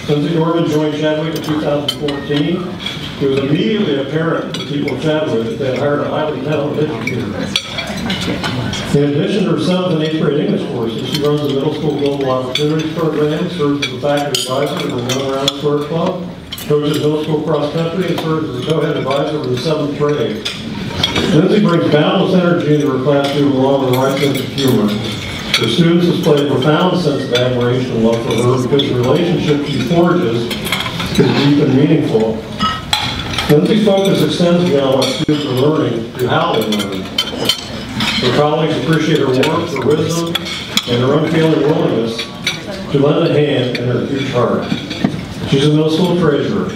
Lindsay Norman joined Chadwick in 2014. It was immediately apparent to people of Chadwick that they had hired a highly talented educator. In addition to her 7th and 8th grade English courses, she runs the Middle School Global Opportunities Program, serves as a faculty advisor in the Young Round Square Club, coaches middle school cross country, and serves as a co-head advisor for the 7th grade. Lindsay brings boundless energy into her classroom along with the right sense of humor. Her students display a profound sense of admiration and love for her because the relationship she forges is deep and meaningful. Lindsay's focus extends beyond what students are learning to how they learn. Her colleagues appreciate her warmth, her wisdom, and her unfailing willingness to lend a hand and her huge heart. She's a middle school treasurer.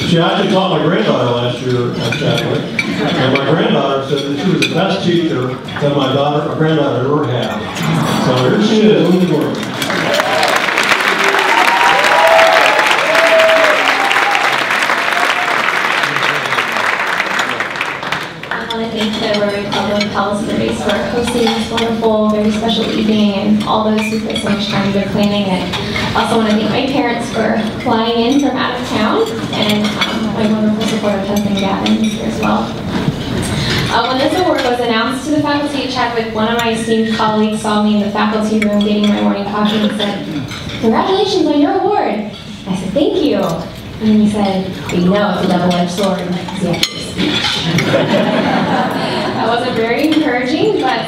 She actually taught my granddaughter last year at Chadwick, and my granddaughter said that she was the best teacher that my granddaughter ever had. So here she is, Lindsay Norman. Thank the Rotary Club of Palos Verdes for hosting this wonderful, very special evening, and all those who put so much time into planning it. I also want to thank my parents for flying in from out of town, and my wonderful supportive husband Gavin is here as well. When this award was announced to the faculty at Chadwick, one of my esteemed colleagues saw me in the faculty room getting my morning coffee and said, "Congratulations on your award." I said, "Thank you." And then he said, "You know it's a double-edged sword." That wasn't very encouraging, but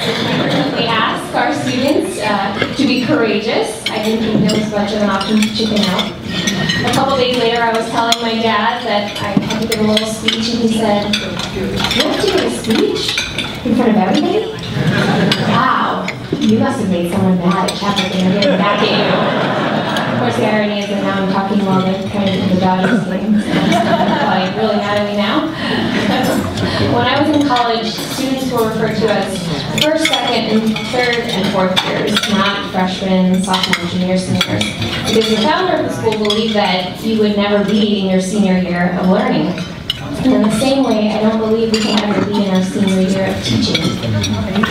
we asked our students to be courageous. I didn't think there was much of an option to chicken out. A couple days later, I was telling my dad that I had to give a little speech, and he said, "You have to give a speech in front of everybody? Wow, you must have made someone mad at Chadwick and they're getting back at you." Of course, the irony is that now I'm talking while they're kind of in the Dodgers game. So, like, really mad at me now? When I was in college, students were referred to as first, second, and third and fourth years, not freshmen, sophomore, junior, seniors. Because the founder of the school believed that you would never be in your senior year of learning. And in the same way, I don't believe we can ever be in our senior year of teaching.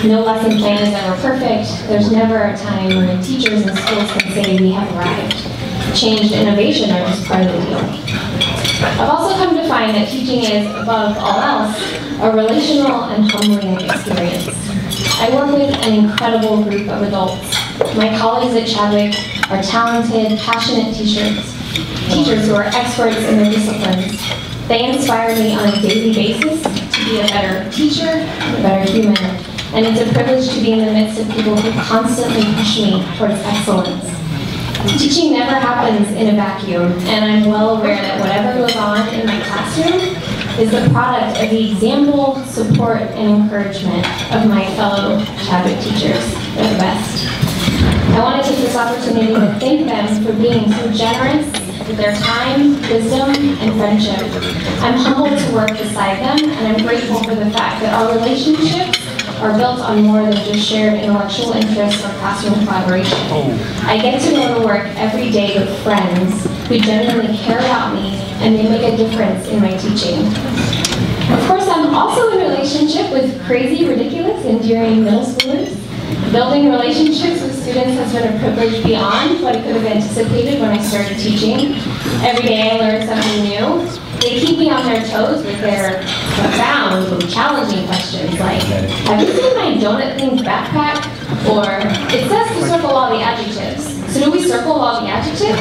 No lesson plan is ever perfect. There's never a time when the teachers and schools can say we have arrived. Change and innovation are just part of the deal. I've also come to find that teaching is, above all else, a relational and humbling experience. I work with an incredible group of adults. My colleagues at Chadwick are talented, passionate teachers who are experts in their disciplines. They inspire me on a daily basis to be a better teacher, a better human, and it's a privilege to be in the midst of people who constantly push me towards excellence. Teaching never happens in a vacuum, and I'm well aware that whatever goes on in my classroom is the product of the example, support, and encouragement of my fellow Chadwick teachers. They're the best. I want to take this opportunity to thank them for being so generous with their time, wisdom, and friendship. I'm humbled to work beside them, and I'm grateful for the fact that our relationships are built on more than just shared intellectual interests or classroom collaboration. I get to go to work every day with friends who genuinely care about me, and they make a difference in my teaching. Of course, I'm also in a relationship with crazy, ridiculous, endearing middle schoolers. Building relationships with students has been a privilege beyond what I could have anticipated when I started teaching. Every day I learn something new. They keep me on their toes with their profound and challenging questions like, have you seen my donut themed backpack? Or, it says to circle all the adjectives. So do we circle all the adjectives?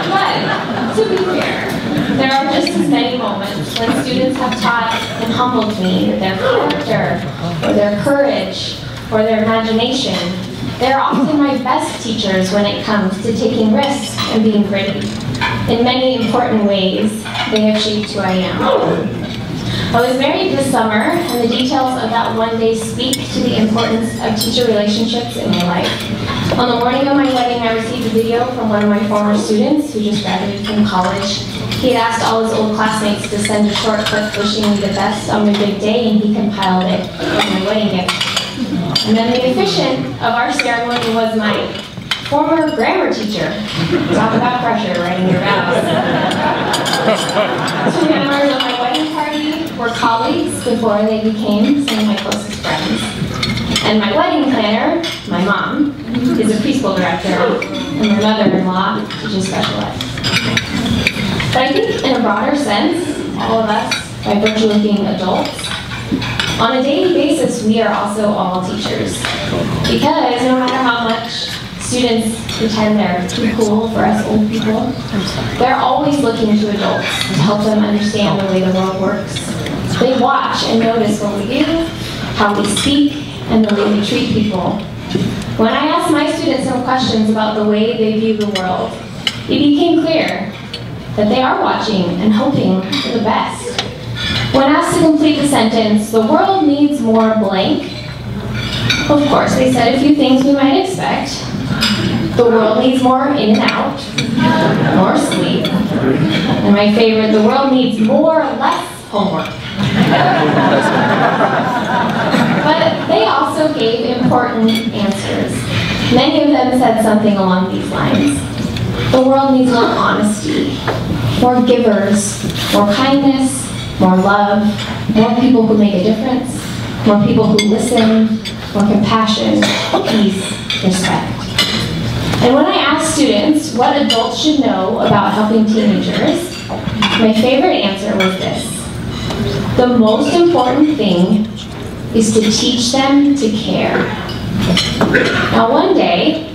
But, to be fair, there are just as many moments when students have taught and humbled me with their character, or their courage, or their imagination. They're often my best teachers when it comes to taking risks and being gritty. In many important ways, they have shaped who I am. I was married this summer, and the details of that one day speak to the importance of teacher relationships in my life. On the morning of my wedding, I received a video from one of my former students who just graduated from college. He had asked all his old classmates to send a short clip wishing me the best on my big day, and he compiled it as my wedding gift. And then the officiant of our ceremony was my former grammar teacher. Talk about pressure, writing your vows. 2 members of my wedding party were colleagues before they became some of my closest friends. And my wedding planner, my mom, is a preschool director, and my mother-in-law teaches special ed. But I think in a broader sense, all of us, by virtue of being adults, on a daily basis, we are also all teachers. Because no matter how much students pretend they're too cool for us old people, they're always looking to adults to help them understand the way the world works. They watch and notice what we do, how we speak, and the way we treat people. When I asked my students some questions about the way they view the world, it became clear that they are watching and hoping for the best. When asked to complete the sentence, the world needs more blank, of course, they said a few things we might expect. The world needs more in and out, more sleep, and my favorite, the world needs more or less homework. But they also gave important answers. Many of them said something along these lines. The world needs more honesty, more givers, more kindness, more love, more people who make a difference, more people who listen, more compassion, peace, respect. And when I asked students what adults should know about helping teenagers, my favorite answer was this. The most important thing is to teach them to care. Now one day,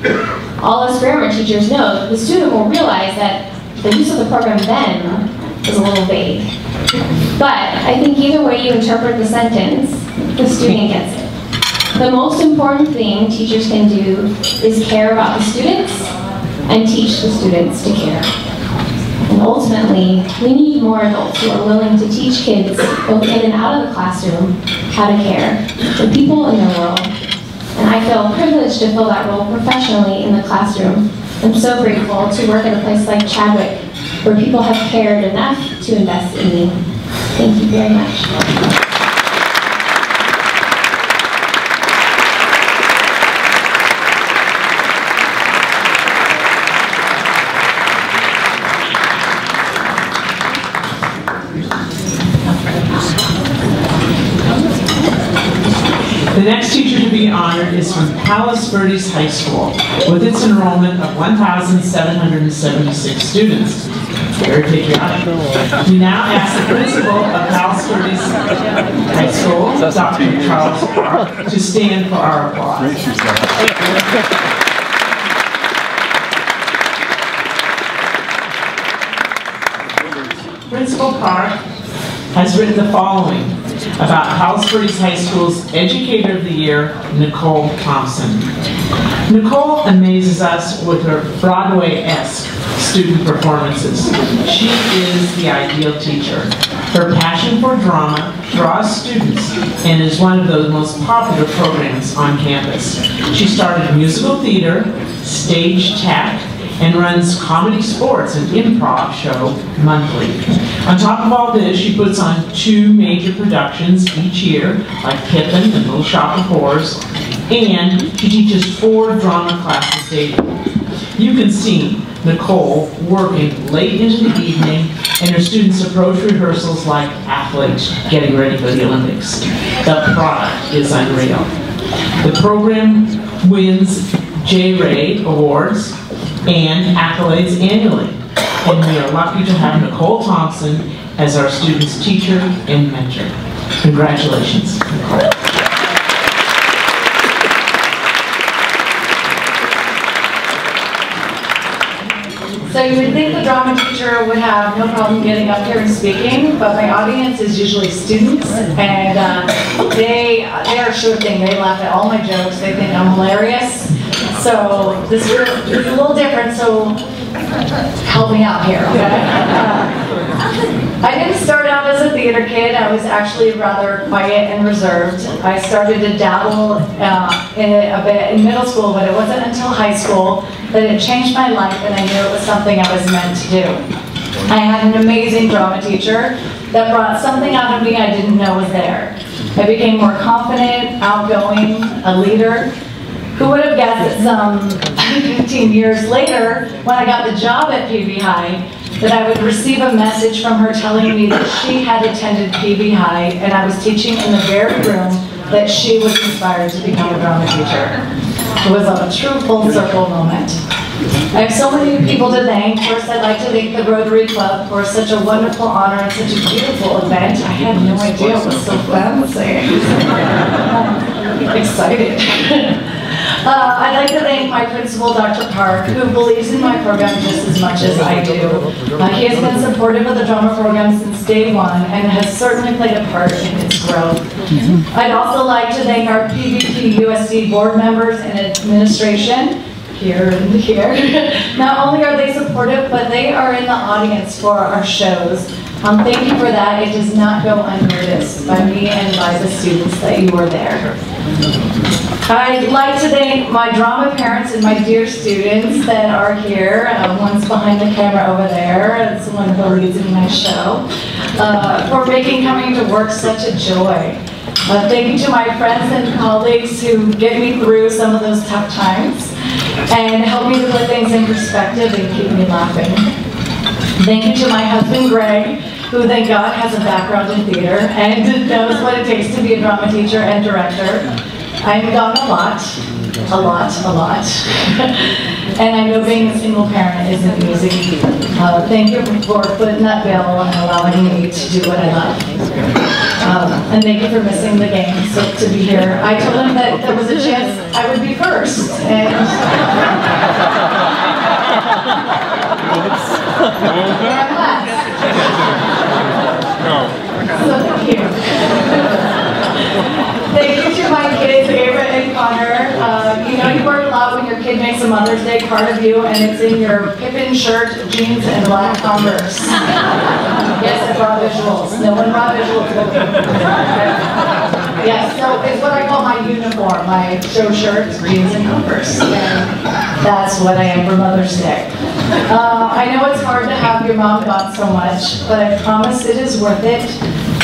all us grammar teachers know that the student will realize that the use of the program then is a little vague. But I think either way you interpret the sentence, the student gets it. The most important thing teachers can do is care about the students and teach the students to care. And ultimately, we need more adults who are willing to teach kids, both in and out of the classroom, how to care for people in their world. And I feel privileged to fill that role professionally in the classroom. I'm so grateful to work at a place like Chadwick, where people have cared enough to invest in me. Thank you very much. The next teacher to be honored is from Palos Verdes High School, with its enrollment of 1,776 students. Very patriotic. We now ask the principal of Palos Verdes High School, Dr. Charles Park, to stand for our applause. Principal Park has written the following about Palos Verdes High School's Educator of the Year, Nicole Thompson. Nicole amazes us with her Broadway-esque student performances. She is the ideal teacher. Her passion for drama draws students and is one of the most popular programs on campus. She started musical theater, stage tech, and runs comedy sports and improv show monthly. On top of all this, she puts on 2 major productions each year, like Pippin and Little Shop of Horrors, and she teaches 4 drama classes daily. You can see Nicole working late into the evening, and her students approach rehearsals like athletes getting ready for the Olympics. The product is unreal. The program wins J-Ray Awards and accolades annually, and we are lucky to have Nicole Thompson as our students' teacher and mentor. Congratulations, Nicole. So you would think the drama teacher would have no problem getting up here and speaking, but my audience is usually students, and they are sure thing. They laugh at all my jokes. They think I'm hilarious. So this is a little different, so help me out here, okay? I didn't start out as a theater kid. I was actually rather quiet and reserved. I started to dabble a bit in middle school, but it wasn't until high school that it changed my life and I knew it was something I was meant to do. I had an amazing drama teacher that brought something out of me I didn't know was there. I became more confident, outgoing, a leader. Who would have guessed that some 15 years later, when I got the job at PV High, that I would receive a message from her telling me that she had attended PV High and I was teaching in the very room that she was inspired to become a drama teacher. It was a true full circle moment. I have so many people to thank. First, I'd like to thank the Rotary Club for such a wonderful honor and such a beautiful event. I had no idea it was so fancy. Excited. I'd like to thank my principal, Dr. Park, who believes in my program just as much as I do. He has been supportive of the drama program since day one and has certainly played a part in its growth. I'd also like to thank our PVP USD board members and administration, here and here. Not only are they supportive, but they are in the audience for our shows. Thank you for that. It does not go unnoticed by me and by the students that you were there. I'd like to thank my drama parents and my dear students that are here. One's behind the camera over there. It's one of the leads in my show. For making coming to work such a joy. Thank you to my friends and colleagues who get me through some of those tough times and help me to put things in perspective and keep me laughing. Thank you to my husband, Greg, who, thank God, has a background in theater and knows what it takes to be a drama teacher and director. I've gone a lot. And I know being a single parent isn't easy. Thank you for footing that bill and allowing me to do what I love. And thank you for missing the game to be here. I told him that there was a chance I would be first. And so thank you. Thank you to my kids, Ava and Connor. You know you work a lot when your kid makes a Mother's Day card of you and it's in your Pippin shirt, jeans, and black Converse. Yes, I brought visuals. No one brought visuals with me. Yes, so it's what I call my uniform, my show shirt, jeans, and Converse. And that's what I am for Mother's Day. I know it's hard to have your mom gone so much, but I promise it is worth it.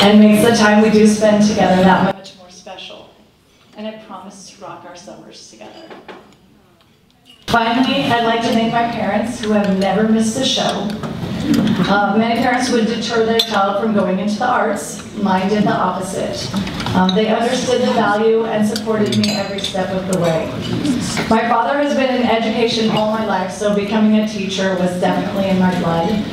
and makes the time we do spend together that much more special. And I promise to rock our summers together. Finally, I'd like to thank my parents who have never missed a show. Many parents would deter their child from going into the arts. Mine did the opposite. They understood the value and supported me every step of the way. My father has been in education all my life, so becoming a teacher was definitely in my blood.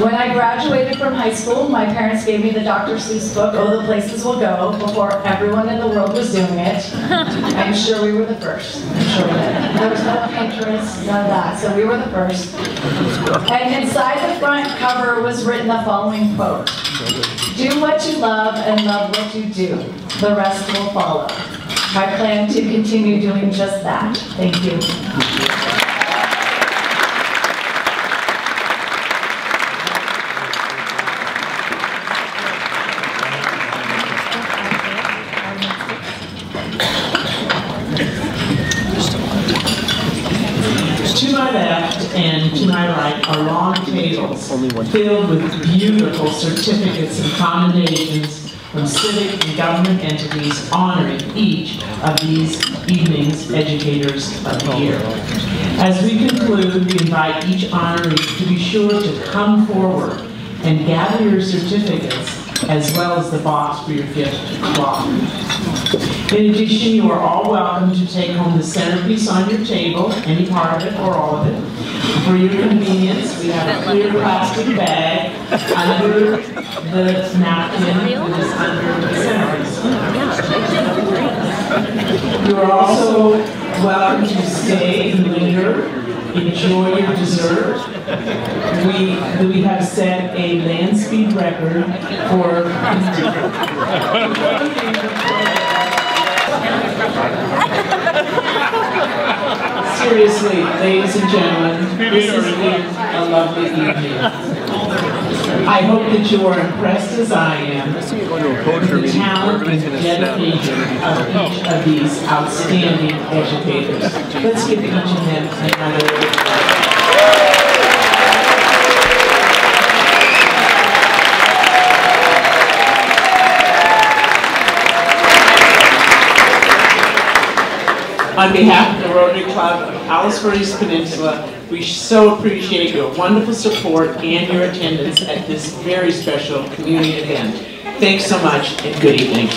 When I graduated from high school, my parents gave me the Dr. Seuss book, Oh, the Places We'll Go, before everyone in the world was doing it. I'm sure we were the first. I'm sure we did. There was no Pinterest, none of that, so we were the first. And inside the front cover was written the following quote: "Do what you love and love what you do. The rest will follow." I plan to continue doing just that. Thank you. To my left and to my right are long tables filled with beautiful certificates and commendations from civic and government entities honoring each of these evening's educators of the year. As we conclude, we invite each honoree to be sure to come forward and gather your certificates as well as the box for your gift cloth. In addition, you are all welcome to take home the centerpiece on your table, any part of it or all of it. For your convenience, we have a clear plastic bag under the napkin that is under the centerpiece. You are also welcome to stay and linger, enjoy your dessert. We have set a land speed record for seriously, ladies and gentlemen, this has been a lovely evening. I hope that you are impressed as I am with the talent and dedication of each of these outstanding educators. Let's give each of them another. On behalf of the Rotary Club of Palos Verdes Peninsula, we so appreciate your wonderful support and your attendance at this very special community event. Thanks so much and good evening.